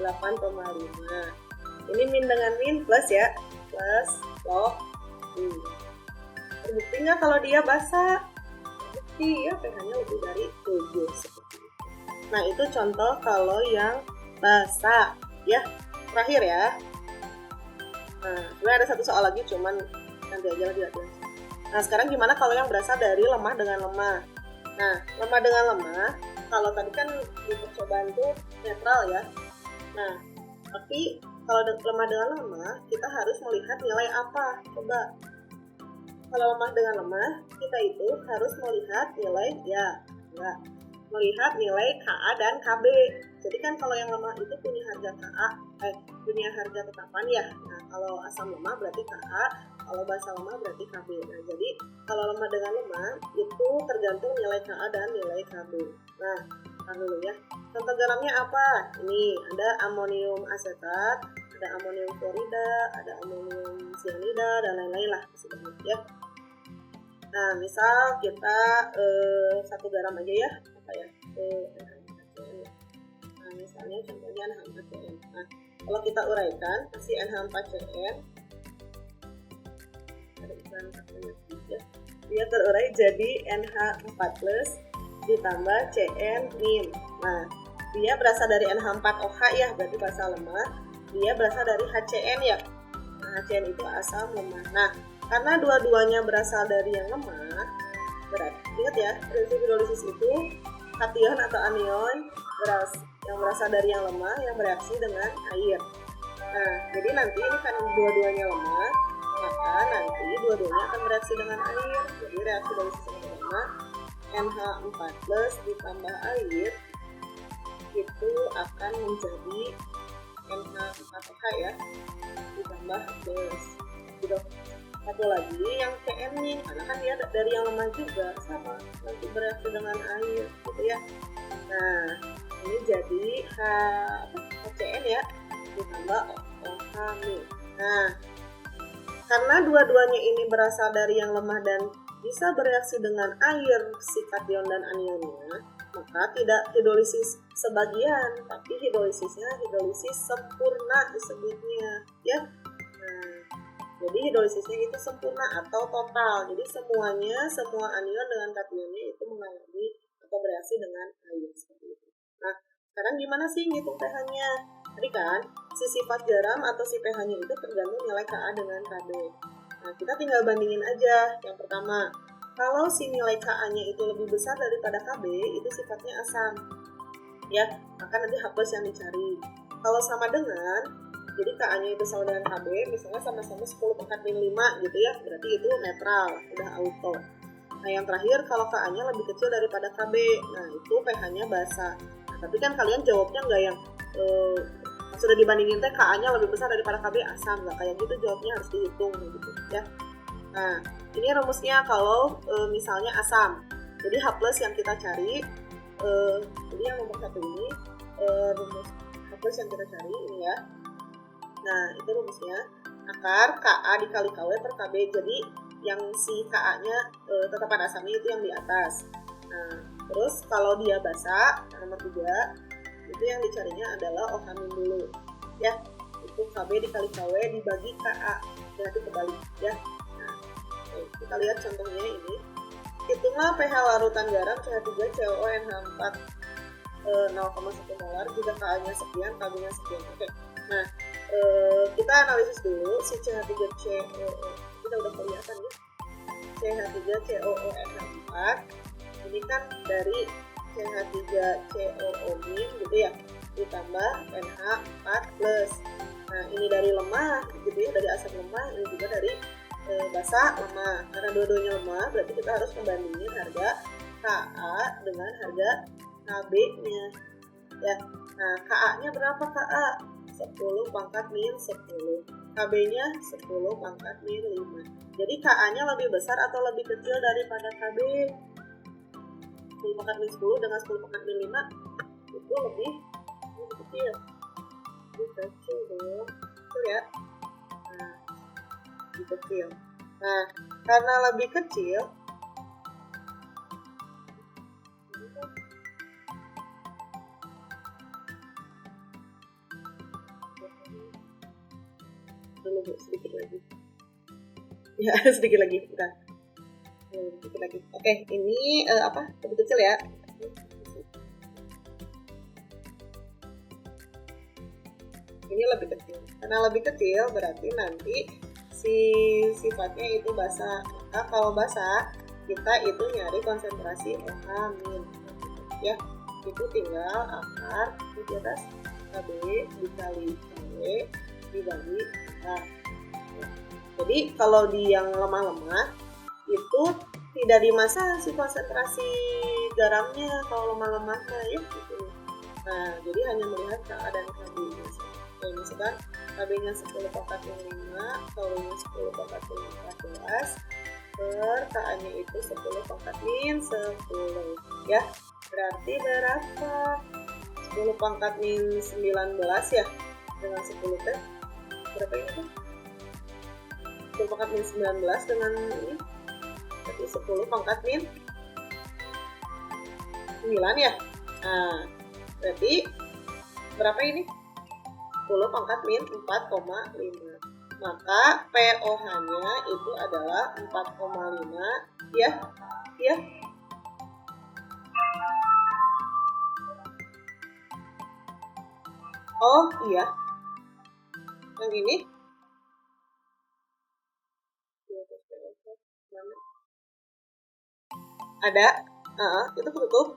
8,5. Ini min dengan min plus ya. Plus log 2. Terbukti nggak kalau dia basa? Terbukti ya, pH-nya lebih dari 7 seperti itu. Nah, itu contoh kalau yang basa ya. Terakhir ya. Nah, sebenarnya ada satu soal lagi, cuman nanti aja lagi latihan. Nah, sekarang gimana kalau yang berasal dari lemah dengan lemah? Nah, lemah dengan lemah, kalau tadi kan di percobaan tuh netral ya. Nah, tapi kalau lemah dengan lemah, kita harus melihat nilai apa. Coba. Kalau lemah dengan lemah, kita itu harus melihat nilai melihat nilai KA dan KB. Jadi kan kalau yang lemah itu punya harga KA, punya harga tetapan ya. Nah, kalau asam lemah berarti KA, kalau basa lemah berarti KB. Nah, jadi kalau lemah dengan lemah itu tergantung nilai KA dan nilai KB. Nah, dulu ya. Contoh garamnya apa? Ini ada amonium asetat, ada amonium klorida, ada amonium cyanida dan lain-lain lah ya. Nah, misal kita 1 garam aja ya, apa ya? Nah, misalnya contohnya NH4CN. Nah, kalau kita uraikan masih NH4CN, ada iklan ya. Dia terurai jadi NH4+ ditambah CN-. Nah, dia berasal dari NH4OH ya, berarti basa lemah. Dia berasal dari HCN ya. Nah, HCN itu asam lemah. Nah, karena dua-duanya berasal dari yang lemah, berarti ingat ya, prinsip hidrolisis itu kation atau anion yang berasal dari yang lemah yang bereaksi dengan air. Nah, jadi nanti ini kan dua-duanya lemah, maka nanti dua-duanya akan bereaksi dengan air. Jadi reaksi dari sisi yang lemah NH4+ ditambah air itu akan menjadi NH4OH ya, ditambah H+. Gitu. Satu lagi yang CN, karena kan dia dari yang lemah juga sama, nanti bereaksi dengan air gitu ya. Nah, ini jadi HCN ya, ditambah OH-. Nah, karena dua-duanya ini berasal dari yang lemah dan bisa bereaksi dengan air si kation dan anionnya, maka tidak hidrolisis sebagian, tapi hidrolisisnya hidrolisis sempurna disebutnya ya. Nah, jadi hidrolisisnya itu sempurna atau total. Jadi semua anion dengan kationnya itu mengalami atau bereaksi dengan air seperti itu. Nah, sekarang gimana sih ngitung pH-nya? Tadi kan si sifat garam atau si pH-nya itu tergantung nilai Ka dengan Kb. Nah, kita tinggal bandingin aja. Yang pertama, kalau si nilai Ka-nya itu lebih besar daripada Kb, itu sifatnya asam. Ya, maka nanti H+ yang dicari. Kalau sama dengan, jadi Ka-nya itu sama dengan Kb, misalnya sama-sama 10/5 gitu ya, berarti itu netral, udah auto. Nah, yang terakhir kalau Ka-nya lebih kecil daripada Kb, nah itu pH-nya basa. Nah, tapi kan kalian jawabnya nggak yang sudah dibandingin teh Ka-nya lebih besar daripada Kb asam, nggak kayak gitu, jawabnya harus dihitung gitu ya. Nah, ini rumusnya kalau misalnya asam, jadi H+ yang kita cari, jadi yang nomor 1 ini rumus H+ yang kita cari ini ya. Nah, itu rumusnya akar Ka dikali Kw per Kb, jadi yang si Ka-nya tetapan asamnya itu yang di atas. Nah, terus kalau dia basa, nomor 3, itu yang dicarinya adalah OH- dulu ya, itu Kb dikali Kw dibagi Ka, berarti kebalik ya. Nah, kita lihat contohnya ini. Hitunglah pH larutan garam CH3COO NH4 0,1 molar jika Ka-nya sekian, Kb-nya sekian. Oke. Nah, kita analisis dulu si CH3COO. Kita udah kelihatan ya. CH3COO NH4 ini kan dari CH3COO- gitu ya, ditambah NH4+. Nah, ini dari lemah gitu ya, dari asam lemah, ini juga dari basa lemah. Karena dua-duanya lemah, berarti kita harus membandingin harga Ka dengan harga Kb-nya ya. Nah, Ka-nya berapa Ka? 10/-10. Kb-nya 10/-5. Jadi Ka-nya lebih besar atau lebih kecil daripada Kb? 10/-10 dengan 10/-5 itu lebih kecil. Lebih kecil dong. Kecil ya. Nah, lebih kecil. Nah, karena lebih kecil, dulu sedikit lagi. Ya, sedikit lagi. Bentar. Sedikit lagi. Oke, ini lebih kecil ya. Ini lebih kecil. Karena lebih kecil berarti nanti si sifatnya itu basa. Maka kalau basa, kita itu nyari konsentrasi OH- ya. Itu tinggal akar di atas Kb dikali Kw dibagi K. Jadi kalau di yang lemah-lemah itu tidak dimasak si konsentrasi garamnya kalau lemah-lemah ya gitu. Nah, jadi hanya melihat keadaan KB-nya. Oke, misalkan KB-nya 10 pangkat 5, KW-nya 10 pangkat 14, per KA-nya itu 10 pangkat min 10. Ya, berarti berapa? 10 pangkat min 19 ya, dengan 10 teh. Berapa ini tuh? 10 pangkat min 19 dengan ini. Berarti 10 pangkat min 9 ya. Nah, berarti berapa ini? 10 pangkat min 4,5. Maka pOH-nya itu adalah 4,5 ya. Ya. Oh, iya. Yang ini ada? Itu ketutup.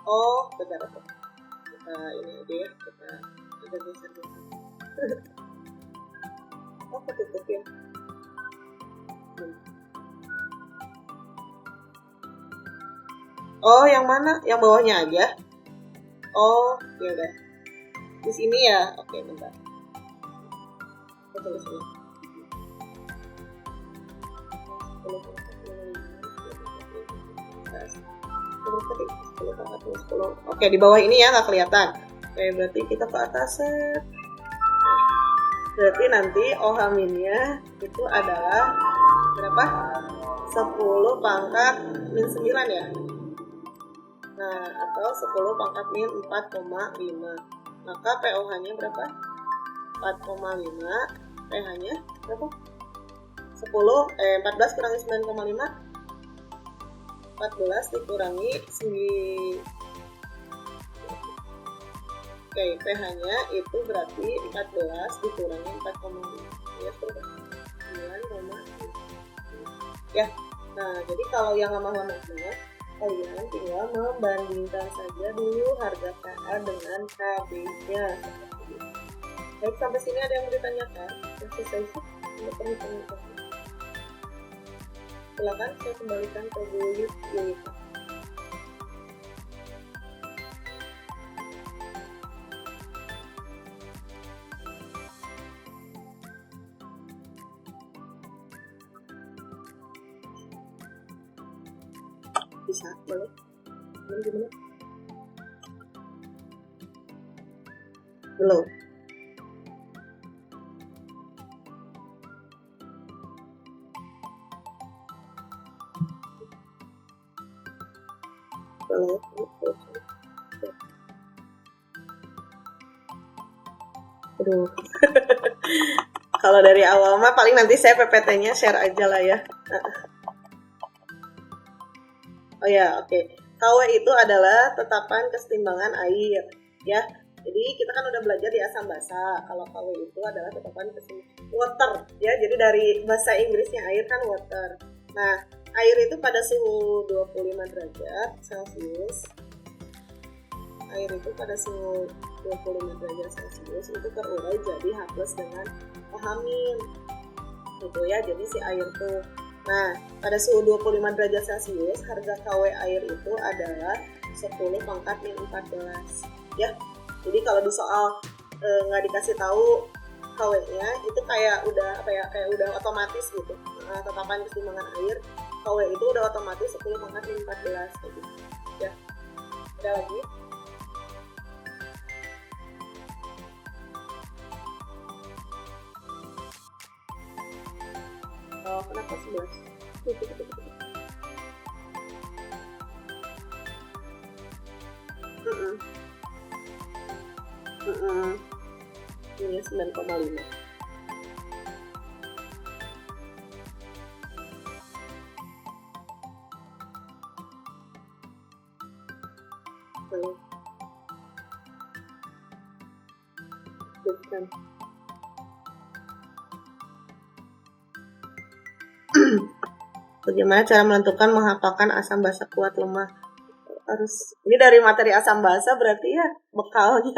Oh, bentar. Kita ini aja ya, kita udah geser dulu. Oh, ketutup ya. Oh, yang mana? Yang bawahnya aja? Oh, ya udah. Di sini ya. Oke, bentar. Kita tulis ini. 10. Oke, di bawah ini ya, nggak kelihatan. Oke, berarti kita ke atas. Berarti nanti OH-nya itu adalah berapa? 10 pangkat min 9 ya. Nah, atau 10 pangkat min 4,5. Maka pOH-nya berapa? 4,5. pH-nya berapa? 14 kurangi 9,5. 14 dikurangi 9. Oke, pH-nya itu berarti 14 dikurangi 4,5. Ya, 9,5. Ya, nah jadi kalau yang lemah-lemahnya, kalian tinggal membandingkan saja dulu harga KA dengan KB-nya. Baik, sampai sini ada yang mau ditanyakan? Selesai sih untuk perhitungan. Silakan saya kembalikan ke unit. Bisa, boleh? Gimana? Belum. Belum. Aduh. Kalau dari awal mah paling nanti saya PPT-nya share aja lah ya. Oh ya, oke. KW itu adalah tetapan kesetimbangan air, ya. Jadi kita kan udah belajar di asam basa. Kalau KW itu adalah tetapan kesetimbangan water, ya. Jadi dari bahasa Inggrisnya air kan water. Nah, air itu pada suhu 25 derajat Celcius. Air itu pada suhu 25 derajat Celcius itu terurai jadi H+ dengan OH-. Gitu ya. Jadi si air tuh. Nah, pada suhu 25 derajat Celcius, harga KW air itu adalah 10 pangkat min 14. Ya, jadi kalau di soal nggak dikasih tahu KW-nya, itu kayak udah kayak udah otomatis gitu. Tetapan kesetimbangan air, KW itu udah otomatis 10 pangkat min 14 kayak gitu. Ya, ada lagi? Oh, kenapa 11? Ini 9,5. Bukan. Bagaimana cara menentukan menghafalkan asam basa kuat lemah? Harus ini dari materi asam basa berarti ya bekalnya.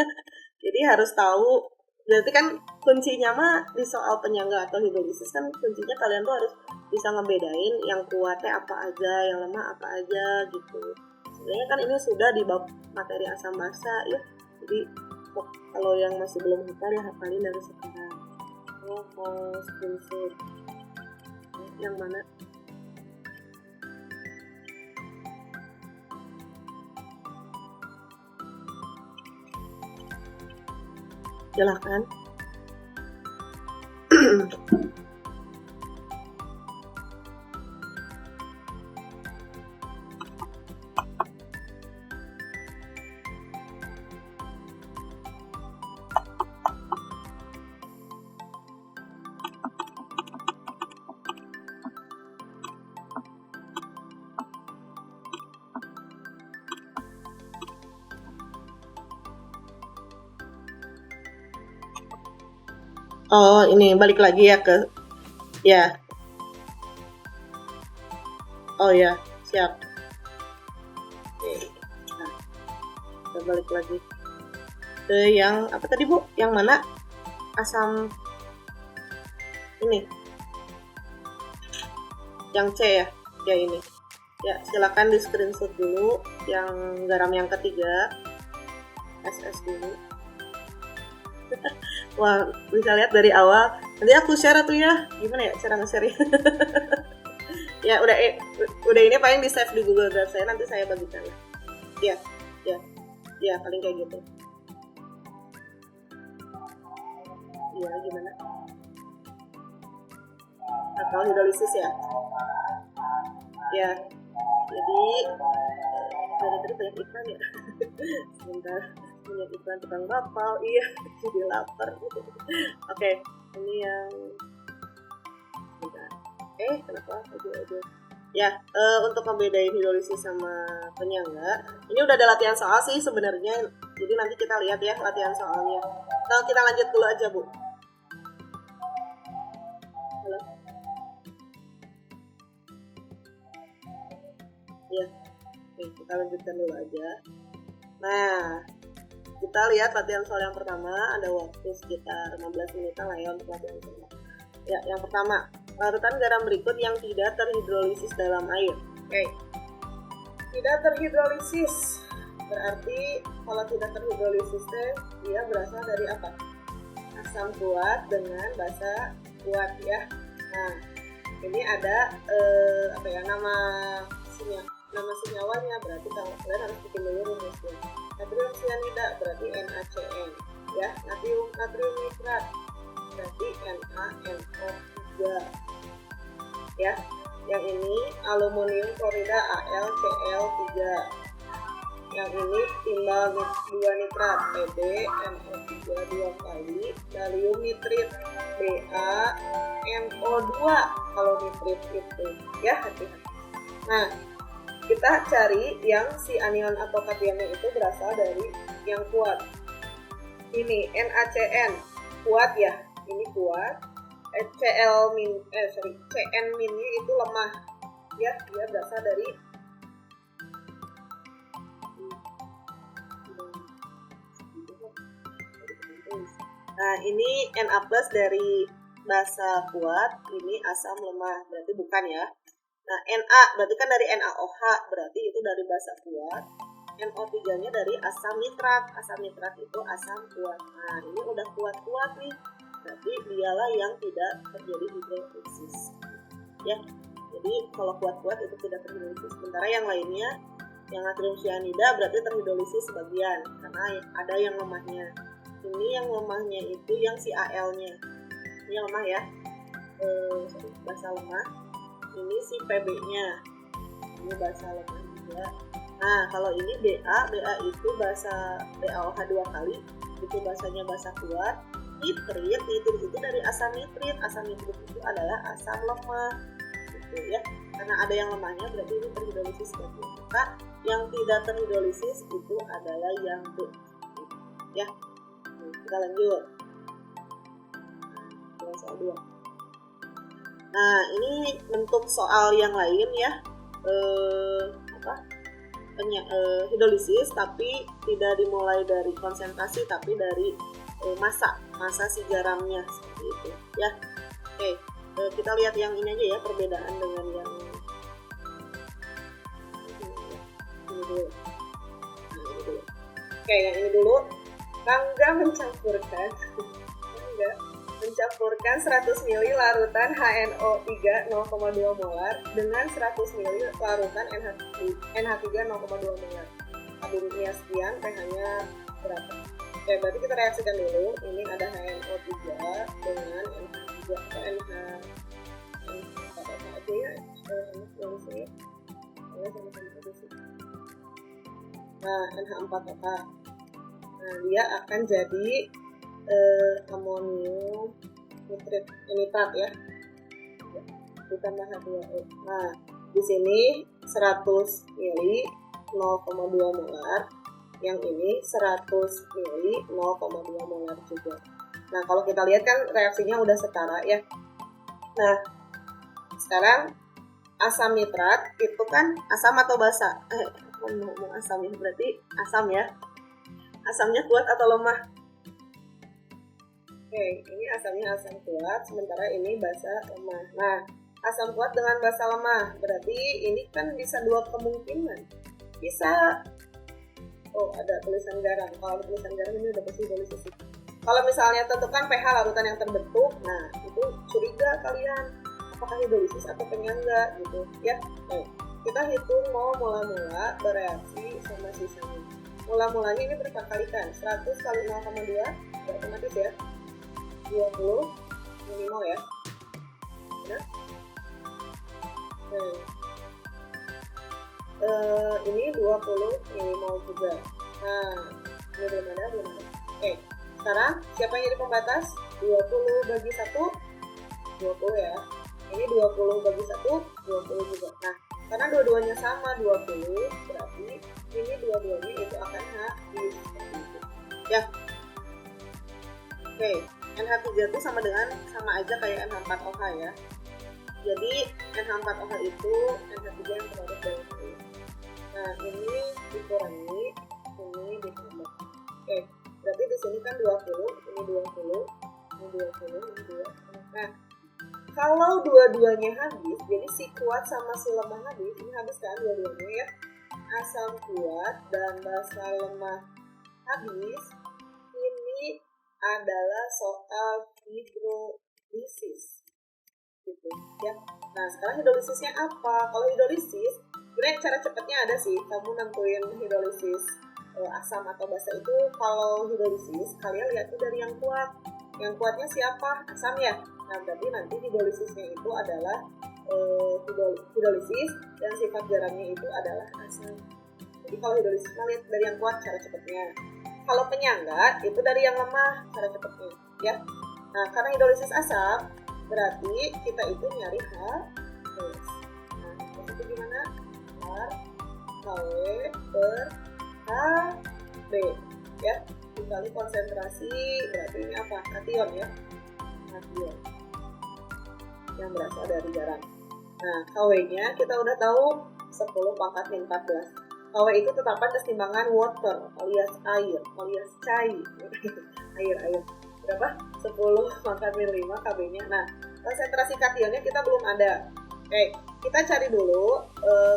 Jadi harus tahu. Berarti kan kuncinya mah di soal penyangga atau hidrolisis kan kuncinya kalian tuh harus bisa ngebedain yang kuatnya apa aja, yang lemah apa aja gitu. Sebenarnya kan ini sudah di bab materi asam basa ya. Jadi kalau yang masih belum hafal ya hafalin dari sekarang. Mau screenshot yang mana? Silahkan. Oh, ini balik lagi ya ke ya. Oh ya, siap. Oke. Nah, kita balik lagi ke yang apa tadi, Bu? Yang mana? Asam ini. Yang C ya? Ya ini. Ya, silakan di screenshot dulu yang garam yang ketiga. SS dulu. Wah, bisa lihat dari awal. Nanti aku share tuh ya. Gimana ya cara nge-share? Ya, udah ini paling di save di Google Drive saya, nanti saya bagikan. Ya. Ya, paling kayak gitu. Iya, gimana? Atau hidrolisis ya? Ya. Jadi dari tadi banyak iklan ya. Sebentar. Punya iklan tukang bapau, iya, jadi lapar. Oke, ini yang kenapa aja ya, untuk membedain hidrolisis sama penyangga ini udah ada latihan soal sih sebenarnya, jadi nanti kita lihat ya latihan soalnya. Nah, kita lanjut dulu aja, Bu. Halo. Ya, oke, kita lanjutkan dulu aja. Nah, kita lihat latihan soal yang pertama, ada waktu sekitar 15 menit lah ya untuk latihan soal. Ya, yang pertama, larutan garam berikut yang tidak terhidrolisis dalam air. Oke. Tidak terhidrolisis berarti kalau tidak terhidrolisis dia berasal dari apa? Asam kuat dengan basa kuat ya. Nah, ini ada nama senyawanya, berarti kalian harus bikin dulu rumusnya. Natrium cyanida berarti NaCN ya. Natrium nitrat berarti NaNO3 ya. Yang ini aluminium klorida AlCl3. Yang ini timbal 2 nitrat PbNO3 2 kali, barium nitrit BaNO2 kalau nitrit itu ya, hati-hati. Nah, kita cari yang si anion atau kationnya itu berasal dari yang kuat. Ini NaCN kuat ya, ini kuat. CN minnya itu lemah ya, dia berasal dari nah ini Na plus dari basa kuat, ini asam lemah, berarti bukan ya. Nah, Na berarti kan dari NaOH, berarti itu dari basa kuat. NO3 nya dari asam nitrat. Asam nitrat itu asam kuat. Nah, ini udah kuat-kuat nih, berarti dialah yang tidak terjadi hidrolisis ya. Jadi kalau kuat-kuat itu tidak terhidrolisis. Sementara yang lainnya, yang natrium cyanida berarti terhidrolisis sebagian karena ada yang lemahnya. Ini yang lemahnya itu yang si Al-nya. Ini yang lemah ya. Basa lemah. Ini si Pb-nya. Ini basa lemah juga. Nah, kalau ini Ba itu basa BaOH 2 kali. Itu basanya basa kuat. Nitrit itu dari asam nitrit. Asam nitrit itu adalah asam lemah. Gitu ya. Karena ada yang lemahnya berarti ini terhidrolisis sebagian. Maka yang tidak terhidrolisis itu adalah yang B. Ya. Kita lanjut. Soal 2. Nah, ini bentuk soal yang lain ya. Hidrolisis tapi tidak dimulai dari konsentrasi tapi dari massa. massa si garamnya seperti itu ya. Oke, kita lihat yang ini aja ya, perbedaan dengan yang ini dulu. Nah, ini dulu. Oke, yang ini dulu. Bangga mencampurkan 100 ml larutan HNO3 0,2 molar dengan 100 ml larutan NH3 0,2 molar. Kadurnya sekian, pH-nya berapa? Oke, berarti kita reaksikan dulu. Ini ada HNO3 dengan NH3 atau NH apa aja ya? Nah, NH4 apa? Nah, dia akan jadi amonium nitrat ya. Ditambah H2O. Nah, di sini 100 ml 0,2 molar. Yang ini 100 ml 0,2 molar juga. Nah, kalau kita lihat kan reaksinya udah setara ya. Nah, sekarang asam nitrat itu kan asam atau basa? Ngomong asam ya, berarti asam ya. Asamnya kuat atau lemah? Oke, ini asamnya asam kuat, sementara ini basa lemah. Nah, asam kuat dengan basa lemah, berarti ini kan bisa dua kemungkinan. Bisa, oh ada tulisan garam. Kalau tulisan garam ini udah pasti hidrolisis. Kalau misalnya tentukan pH larutan yang terbentuk, nah itu curiga kalian apakah hidrolisis atau penyangga gitu ya. Baik, kita hitung mau mula-mula bereaksi sama sisanya. Mula-mulanya ini berkali-kalikan 100 kali 0,2 otomatis ya 20 minimal ya. Nah, ini 20 minimal juga. Nah, ini belum ada. Oke, sekarang siapa yang jadi pembatas? 20 bagi 1 20 ya. Ini 20 bagi 1 20 juga. Nah, karena dua-duanya sama 20, berarti ini dua-duanya itu akan habis seperti itu ya. Oke, NH3 itu sama aja kayak NH4OH ya. Jadi NH4OH itu NH3 yang terdapat dari sini. Nah, ini dikurangi, ini ditambah. Oke, berarti di sini kan 20, ini 20, ini 20, ini 20. Nah, kalau dua-duanya habis, jadi si kuat sama si lemah habis, ini habis kan dua-duanya ya. Asam kuat dan basa lemah habis, ini adalah soal hidrolisis gitu ya. Nah, sekarang hidrolisisnya apa? Kalau hidrolisis, sebenarnya cara cepatnya ada sih, kamu nentuin hidrolisis asam atau basa itu. Kalau hidrolisis, kalian lihat tuh dari yang kuat. Yang kuatnya siapa? Asam ya. Nah, berarti nanti hidrolisisnya itu adalah hidrolisis dan sifat garamnya itu adalah asam. Jadi kalau hidrolisis lihat dari yang kuat cara cepatnya. Kalau penyangga itu dari yang lemah cara cepatnya ya. Nah, karena hidrolisis asam berarti kita itu nyari H+. Nah, itu gimana? KW per HB ya. Dikali konsentrasi berarti ini apa? Kation ya. Kation yang berasal dari garam. Nah, KW-nya kita udah tahu 10 pangkat min 14. KW itu tetapan keseimbangan water alias air, alias cair. air. Berapa? 10 pangkat min 5 KB-nya. Nah, konsentrasi kationnya kita belum ada. Oke, kita cari dulu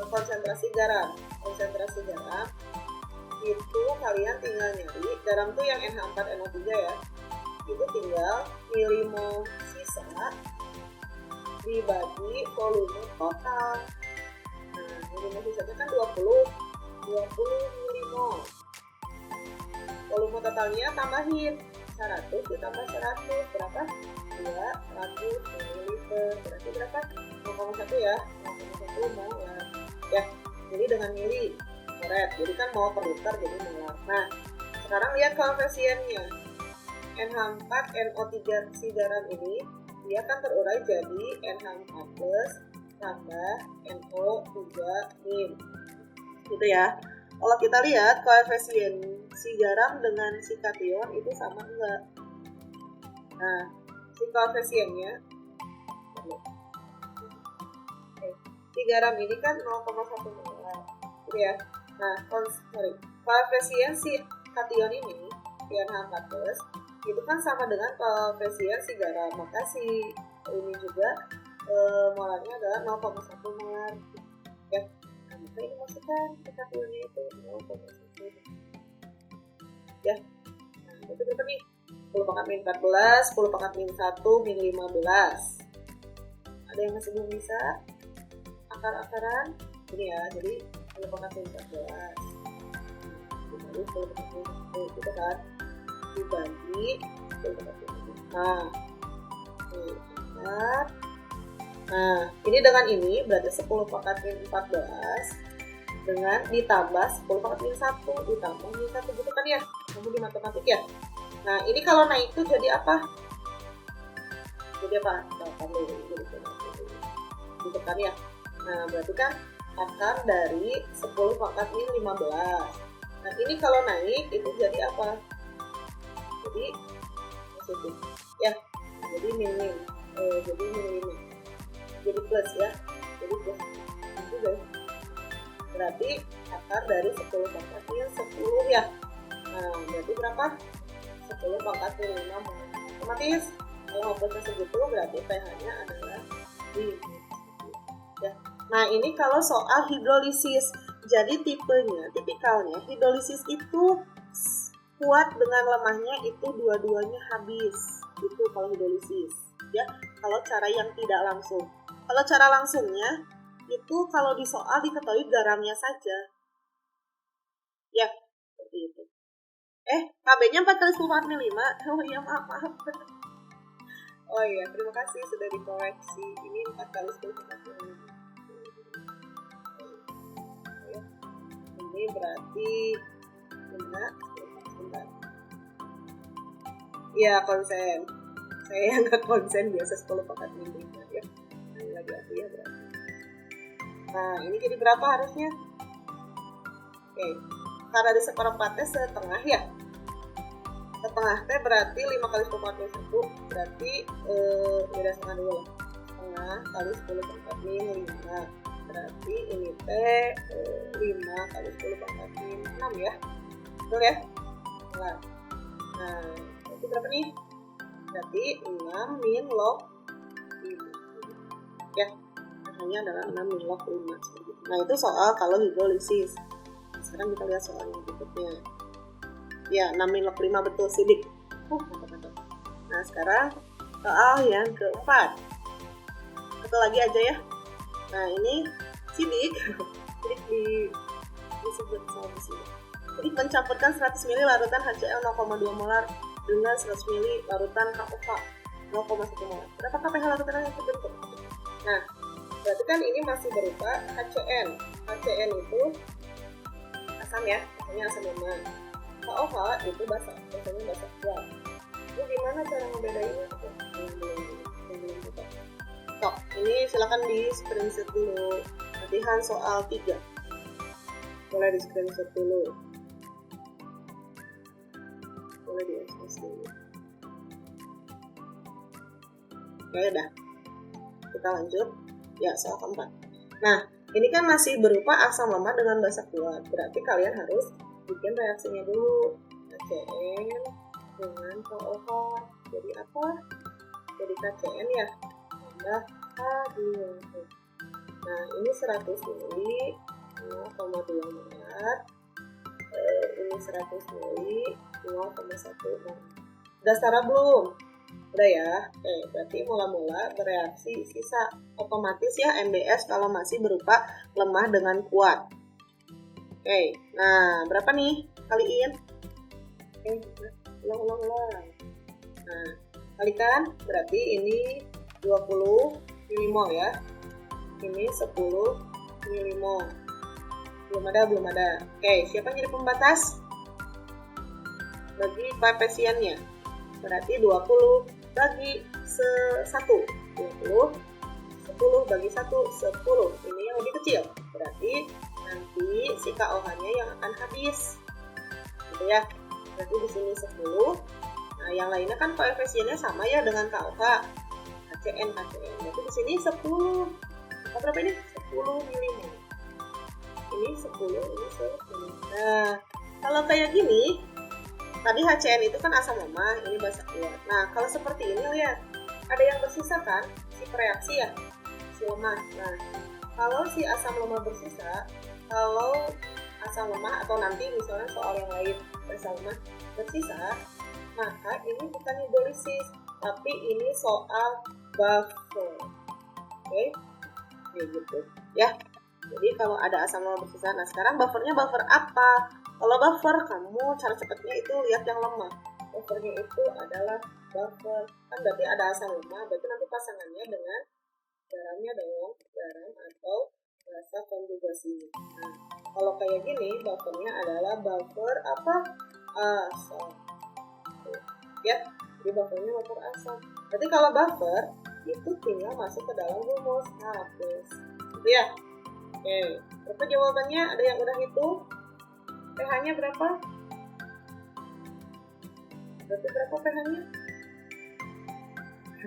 konsentrasi garam. Konsentrasi garam itu kalian tinggal nyari. Garam tuh yang NH4NO3 ya. Itu tinggal milimol sisa dibagi volume total. Nah, milimol sisanya kan 20 milimol. Volume totalnya tambahin 100 ditambah 100 berapa? 200 ml. Berarti berapa? 0,1 ya. 0,1 molar. Ya, jadi dengan mili molar. Jadi kan mol per liter jadi molar. Nah, sekarang lihat koefisiennya. NH4NO3 si garam ini dia kan terurai jadi NH4 plus tambah NO3 min gitu ya. Kalau kita lihat koefisien si garam dengan si kation itu sama enggak? Nah, si koefisiennya si garam ini kan 0,1 molar gitu ya. Nah, koefisien si kation ini NH4 plus itu kan sama dengan koefisien si garam, maka si ini juga molarnya adalah 0,1 molar ya. Nah, maka ini masukkan KKP-nya itu 0,1 ya. Nah, itu berapa nih? 10 pangkat min 14, 10 pangkat min 1, min 15. Ada yang masih belum bisa? Akar-akaran ini ya, jadi 10 pangkat min 14 dibagi 10 pangkat min 1 gitu kan, dibagi 10 pangkat min 5. Nah, ini dengan ini berarti 10 pangkat min 14 dengan ditambah 10 pangkat min 1 ditambah min 1 gitu kan ya, kamu di matematik ya. Nah, ini kalau naik itu jadi apa? Jadi apa? Gitu kan ya. Nah, berarti kan akar dari 10 pangkat min 15. Nah, ini kalau naik itu jadi apa? Jadi positif ya. Jadi min. Jadi min 5. Jadi plus ya. Jadi plus. Itu guys. Berarti akar dari 10 pangkat min 10 ya. Nah, berarti berapa? 10 pangkat min 5 molar. Otomatis kalau hapusnya segitu berarti pH-nya adalah 5 ya. Nah, ini kalau soal hidrolisis. Jadi tipikalnya hidrolisis itu kuat dengan lemahnya itu dua-duanya habis. Itu kalau hidrolisis ya. Kalau cara yang tidak langsung. Kalau cara langsungnya itu kalau di soal diketahui garamnya saja. Ya, seperti itu. KB-nya 4 kali 10 min 5. Oh iya, maaf. Oh iya, terima kasih sudah dikoreksi. Ini 4 kali 10 min 5. Ini berarti sebentar. Iya, konsen. Saya yang nggak konsen, biasa 10 pangkat min 5 ya. Ini lagi aku ya berarti. Nah, ini jadi berapa harusnya? Oke. Karena di seperempatnya setengah ya. Setengah teh berarti 5 kali 10 pangkat min 1 berarti beda setengah dulu lah. Setengah kali 10 pangkat min 5 berarti ini teh 5 kali 10 pangkat min 6 ya. Betul ya? Nah, itu berapa nih? Berarti 6 min log 5 ya. Hanya adalah 6 min log 5. Nah, itu soal kalau hidrolisis. Sekarang kita lihat soal yang berikutnya. Ya, 6 min log 5 betul, sidik. Mantap. Nah, sekarang soal yang keempat. Satu lagi aja ya. Nah, ini sidik disebut soal sidik. Jadi mencampurkan 100 ml larutan HCl 0,2 molar dengan 100 ml larutan KOH 0,1 molar. Berapakah pH larutan yang terbentuk? Nah, berarti kan ini masih berupa HCN. HCN itu asam ya, biasanya asam lemak. KOH itu basa, biasanya basa kuat. Itu gimana cara membedainnya? Ini silakan di screenshot dulu. Latihan soal 3. Boleh di screenshot dulu. Boleh di screenshot dulu. Oke, udah. Kita lanjut. Ya, soal keempat. Nah, ini kan masih berupa asam lemak dengan basa kuat. Berarti kalian harus bikin reaksinya dulu. KCN dengan KOH. Jadi apa? Jadi KCN ya. Tambah H2. Nah, ini 100 ml 0,2 molar. Ini 100 ml 0,1 molar. Udah setara belum? Udah ya. Berarti mula-mula bereaksi sisa otomatis ya MBS kalau masih berupa lemah dengan kuat. Nah, berapa nih? Kaliin. Ulang. Nah, kalikan berarti ini 20 milimol ya. Ini 10 milimol. Belum ada. Siapa yang jadi pembatas? Bagi koefisiennya. Berarti 20 bagi 1. 20 10 bagi 1 10. Ini yang lebih kecil. Berarti nanti si KOH-nya yang akan habis. Gitu ya. Berarti di sini 10. Nah, yang lainnya kan koefisiennya sama ya dengan KOH. HCN. Berarti di sini 10. Berapa ini? 10 milimol. Ini 10, ini 10. Nah, kalau kayak gini, Tadi HCN itu kan asam lemah, ini basa kuat. Nah, kalau seperti ini lihat, ada yang bersisa kan, si bereaksi ya, si lemah. Nah, kalau si asam lemah bersisa, kalau asam lemah atau nanti misalnya soal yang lain asam lemah bersisa, maka ini bukan hidrolisis, tapi ini soal buffer. Oke, gitu ya. Jadi kalau ada asam lemah bersisa, nah sekarang buffernya buffer apa? Kalau buffer, kamu cara cepatnya itu lihat yang lemah. Buffernya itu adalah buffer, kan berarti ada asam lemah, berarti nanti pasangannya dengan garamnya dong, garam atau basa konjugasi. Nah, kalau kayak gini, buffernya adalah buffer apa? Asam. Ya, jadi buffernya buffer asam. Berarti kalau buffer, itu tinggal masuk ke dalam rumus habis. Gitu ya? Oke, berapa jawabannya? Ada yang udah hitung? pH-nya berapa? Berarti berapa pH-nya?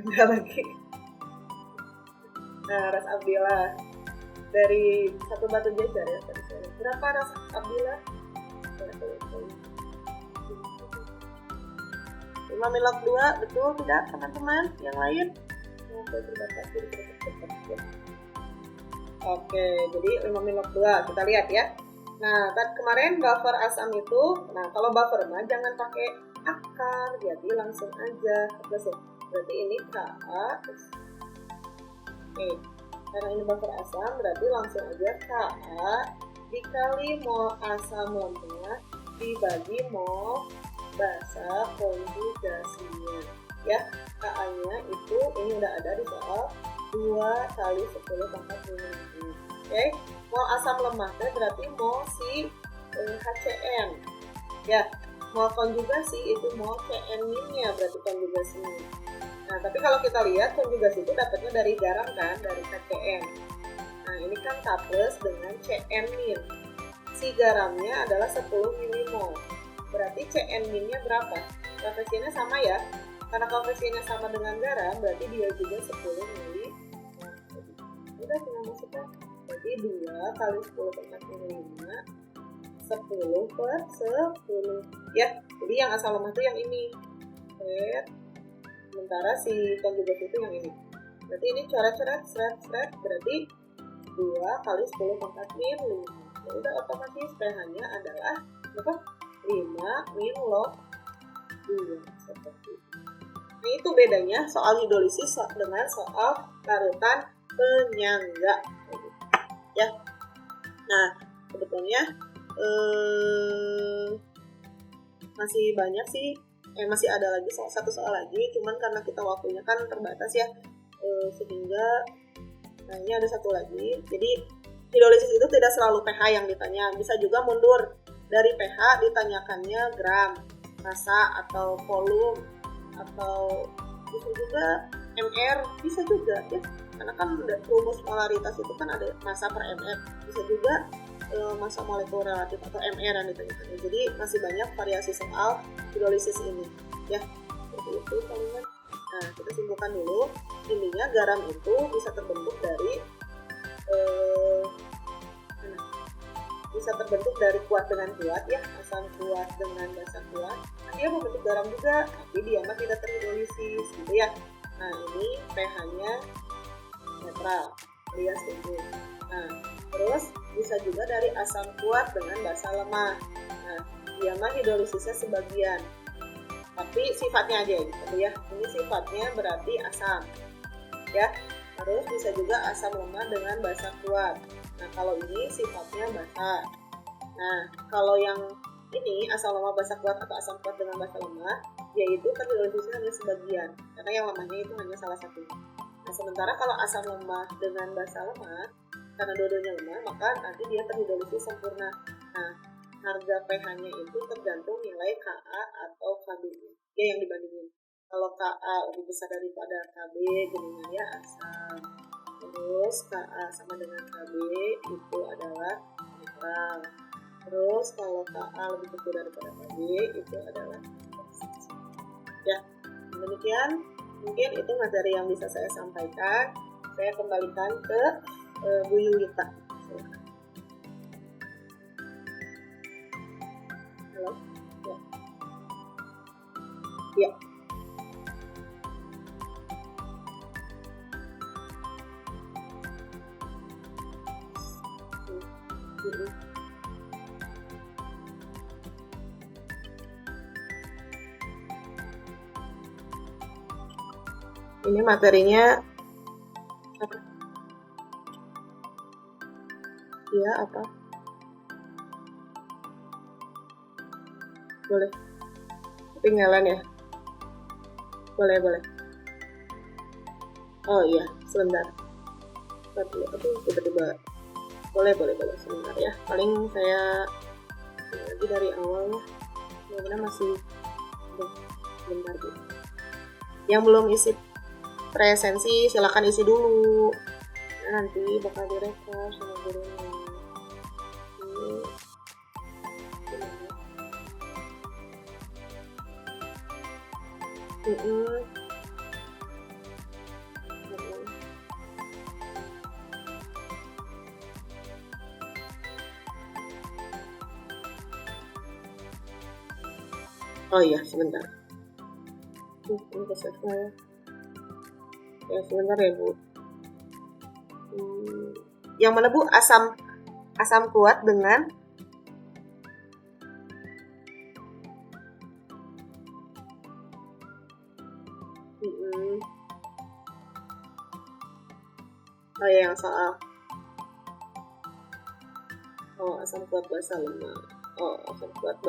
Enggak lagi. Nah, Ras Abdillah dari satu batu jajar ya. Berapa Ras Abdillah? 5 milok 2, betul tidak teman-teman? Yang lain? Oke, jadi 5 milok 2, kita lihat ya. Nah, kemarin buffer asam itu, nah kalau buffer mah jangan pakai akar, jadi langsung aja. Berarti ini Ka. Oke, karena ini buffer asam, berarti langsung aja Ka dikali mol asam lemah dibagi mol basa konjugasinya. Ya, Ka-nya itu ini udah ada di soal 2 kali 10 pangkat 5. Oke, mol asam lemah berarti mol si HCN. Ya, mol konjugasi itu mol CN-nya berarti konjugasinya. Nah, tapi kalau kita lihat konjugasi itu dapatnya dari garam kan, dari HCN. Nah, ini kan K plus dengan CN-. Si garamnya adalah 10 mmol. Berarti CN-nya berapa? Koefisiennya sama ya. Karena koefisiennya sama dengan garam, berarti dia juga 10 mmol. Udah tinggal masukkan. Jadi 2 kali 10 per 45 10 per 10 ya. Jadi yang asam lemah itu yang ini, sementara si konjugasi itu yang ini. Berarti ini coret-coret berarti 2 kali 10 pangkat min 5. Ya udah otomatis pH-nya adalah berapa? 5 min log 2 seperti itu. Nah, itu bedanya soal hidrolisis dengan soal larutan penyangga. Ya, nah sebetulnya masih banyak sih, masih ada lagi satu soal lagi, cuman karena kita waktunya kan terbatas ya, sehingga nah ini ada satu lagi. Jadi hidrolisis itu tidak selalu pH yang ditanya, bisa juga mundur dari pH ditanyakannya gram, massa atau volume, atau bisa juga mr, bisa juga ya. Karena kan rumus molaritas itu kan ada massa per mr, bisa juga massa molekul relatif atau mr yang ditanyakan. Jadi masih banyak variasi soal hidrolisis ini ya, seperti itu kalimat. Nah, kita simpulkan dulu, intinya garam itu bisa terbentuk dari kuat dengan kuat ya, asam kuat dengan basa kuat. Nah, dia membentuk garam juga, tapi dia mah tidak terhidrolisis gitu ya. Nah, ini pH-nya netral, alias tumbuh. Nah, terus bisa juga dari asam kuat dengan basa lemah. Nah, dia mah hidrolisisnya sebagian, tapi sifatnya aja gitu ya. Ini sifatnya berarti asam, ya. Terus bisa juga asam lemah dengan basa kuat. Nah, kalau ini sifatnya basa. Nah, kalau yang ini asam lemah basa kuat atau asam kuat dengan basa lemah, yaitu hidrolisisnya hanya sebagian, karena yang lemahnya itu hanya salah satu. Nah, sementara kalau asam lemah dengan basa lemah, karena dua-duanya lemah, maka nanti dia terhidrolisis sempurna. Nah, harga pH-nya itu tergantung nilai Ka atau Kb-nya. Ya, yang dibandingin. Kalau Ka lebih besar daripada Kb, jadinya ya asam. Terus Ka sama dengan Kb itu adalah netral. Terus kalau Ka lebih kecil daripada Kb itu adalah basa. Ya, demikian. Mungkin itu materi yang bisa saya sampaikan. Saya kembalikan ke Bu Yulita. Halo? Ya. Ya. Ini materinya apa? Iya, apa? Boleh. Ketinggalan ya? Boleh. Oh iya, sebentar. Aduh, tiba-tiba. Boleh, sebentar ya. Paling saya lagi dari awal ya. Mudah-mudahan masih bentar gitu. Yang belum isi presensi silakan isi dulu. Nanti bakal direkod sama gurunya. Oh iya, sebentar. Ini kesesnya. Ya, sebentar ya, Bu. Yang mana, Bu? Asam kuat dengan oh ya, yang soal asam kuat basa lemak. Asam kuat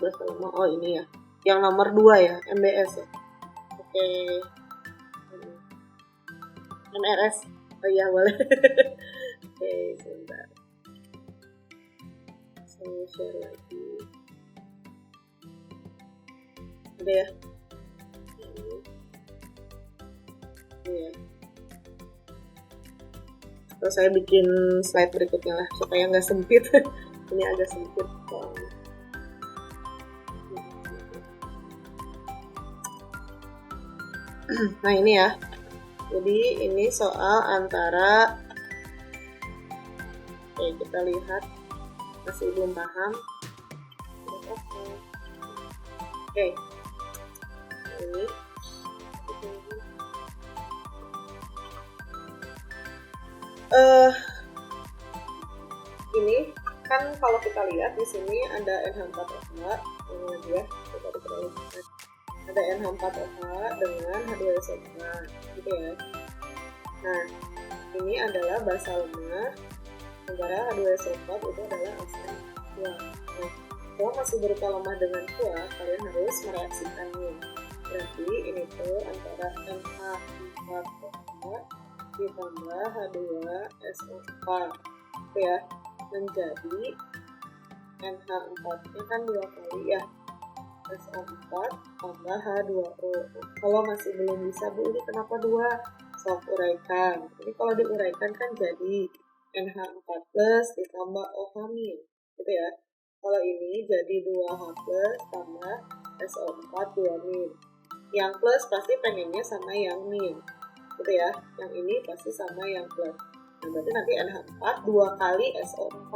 basa lemak. Oh, ini ya. Yang nomor 2 ya, MBS ya. Oke. MRS. Oh iya, boleh. Oke, sebentar. Saya share lagi. Udah ya. Iya. Terus saya bikin slide berikutnya lah supaya nggak sempit. Ini agak sempit. Nah, ini ya. Jadi ini soal antara, kita lihat masih belum paham. Oke. Ini ini kan kalau kita lihat di sini ada NH4OH ya, ada NH4OH dengan H2SO4 gitu ya. Nah, ini adalah basa lemak, sementara H2SO4 itu adalah asam kuat. Nah, kalau masih berupa lemah dengan kuat, kalian harus mereaksikannya. Berarti ini tuh antara NH4OH ditambah H2SO4 itu ya, menjadi NH4 nya kan 2 kali ya, SO4 tambah H2O. Kalau masih belum bisa, Bu, ini kenapa 2? Sok uraikan. Ini kalau diuraikan kan jadi NH4 plus ditambah OH min gitu ya. Kalau ini jadi 2H plus tambah SO4 2 min. Yang plus pasti pengennya sama yang min gitu ya. Yang ini pasti sama yang plus. Nah, berarti nanti NH4 2 kali SO4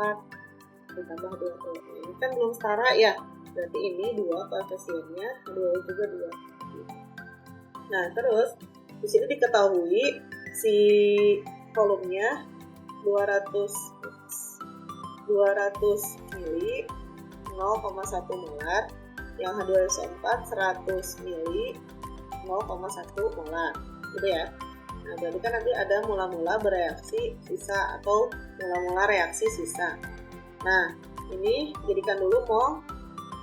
ditambah 2O. Ini kan belum setara ya. Berarti ini 2 koefisiennya, 2 juga 2. Nah, terus di sini diketahui si volumenya 200 mili 0,1 molar, yang H2SO4 100 mili 0,1 molar gitu ya. Nah, berarti kan nanti ada mula-mula bereaksi sisa atau mula-mula reaksi sisa. Nah, ini jadikan dulu mol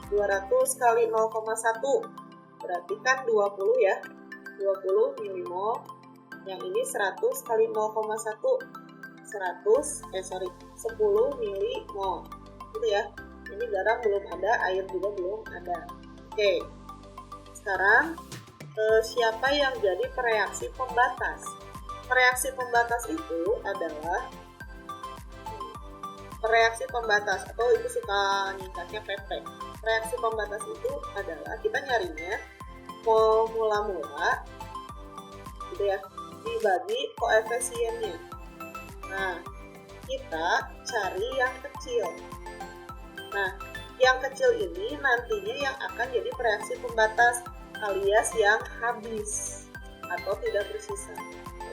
200 kali 0,1 berarti kan 20 ya, 20 milimol. Yang ini 100 kali 0,1 10 milimol gitu ya. Ini garam belum ada, air juga belum ada. Oke, sekarang siapa yang jadi pereaksi pembatas? Pereaksi pembatas itu adalah reaksi pembatas, atau itu suka nyingkatnya PP. Reaksi pembatas itu adalah kita nyarinya mula-mula gitu ya, dibagi koefisiennya. Nah, kita cari yang kecil. Nah, Yang kecil ini nantinya yang akan jadi reaksi pembatas alias yang habis atau tidak bersisa.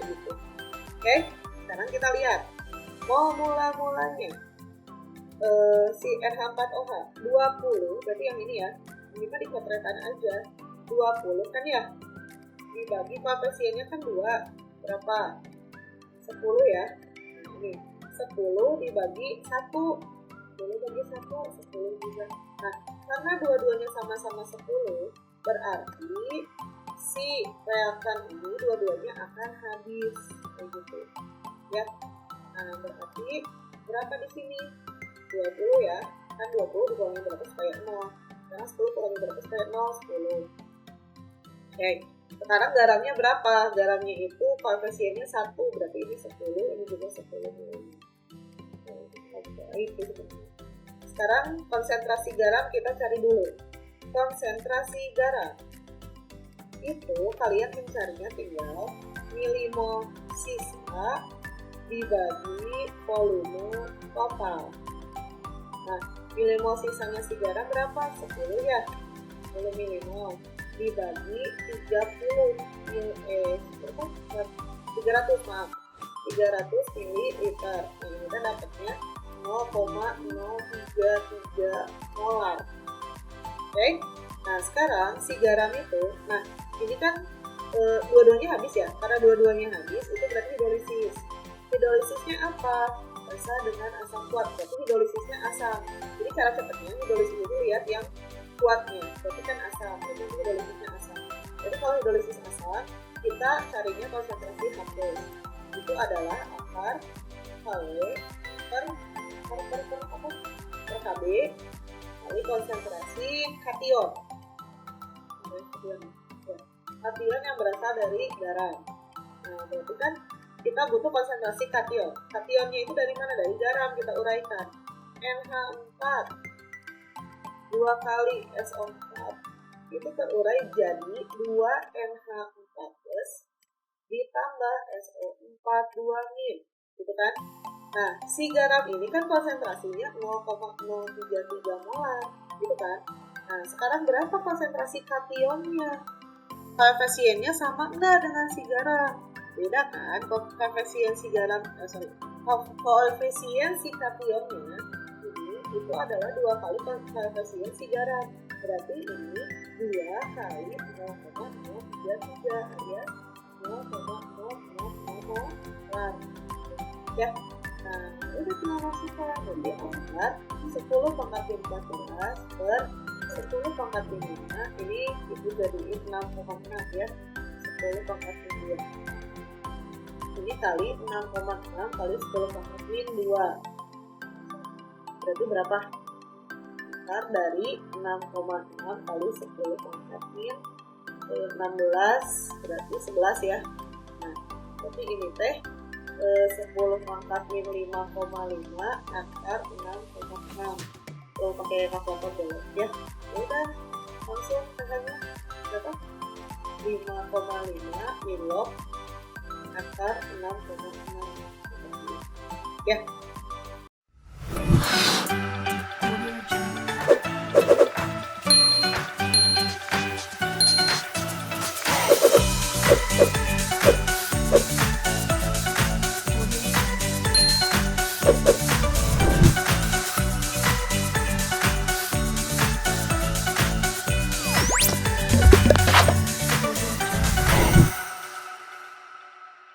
Gitu. Oke, sekarang kita lihat mula-mulanya. Si NH4OH 20, berarti yang ini ya, ini kan dikotretan aja 20 kan ya, dibagi koefisiennya kan 2, berapa? 10 ya. Nah, ini 10 dibagi 1, 10 bagi 1, 10 juga. Nah, karena dua-duanya sama-sama 10, berarti si reaktan ini dua-duanya akan habis, kayak gitu ya. Nah, berarti berapa di sini? 20 ya, kan 20 dikurangin berapa supaya 0. Sekarang 10 kurangin berapa supaya 0, 10. Oke, sekarang garamnya berapa? Garamnya itu koefisiennya 1, berarti ini 10, ini juga 10. Sekarang konsentrasi garam kita cari dulu. Konsentrasi garam itu kalian mencarinya tinggal milimol sisa dibagi volume total. Nah, milimol sisanya si garam berapa? 10 ya, 10 milimol dibagi 300 mililiter. Nah, kita dapatnya 0,033 molar. Oke, nah sekarang si garam itu, nah ini kan dua-duanya habis ya, karena dua-duanya habis itu berarti hidrolisis. Hidrolisisnya apa? Basa dengan asam kuat, berarti hidrolisisnya asam. Jadi cara cepatnya hidrolisis itu lihat yang kuatnya, berarti kan asam, berarti hidrolisisnya asam. Jadi kalau hidrolisis asam, kita carinya konsentrasi H+. Itu adalah akar KW per KB kali konsentrasi kation. Kation yang berasal dari garam. Nah, berarti kan kita butuh konsentrasi kation. Kationnya itu dari mana? Dari garam, kita uraikan. NH4 2 kali SO4 itu terurai jadi 2NH4+ ditambah SO4 2-, gitu kan? Nah, si garam ini kan konsentrasinya 0,033 molar, gitu kan? Nah, sekarang berapa konsentrasi kationnya? Koefisiennya sama enggak dengan si garam? Beda kan? Koefisien si garam, koefisien si kationnya ini itu adalah 2 kali koefisien si garam. Berarti ini 2 kali 0,033 alias 0,000 molar. Ya. Nah, udah tinggal masukkan. Jadi 10 pangkat 14 per 10 pangkat 5. Ini itu jadi 6,6 ya. 10 pangkat 2. Ini kali 6,6 kali 10 pangkat 2. Berarti berapa? Akar dari 6,6 kali 10 pangkat 16, berarti 11 ya. Nah, berarti ini teh 10 pangkat min 5,5 akar 6,6. Pakai kalkulator dulu ya. Udah langsung angkanya berapa? 5,5 min log akar 6,6 ya.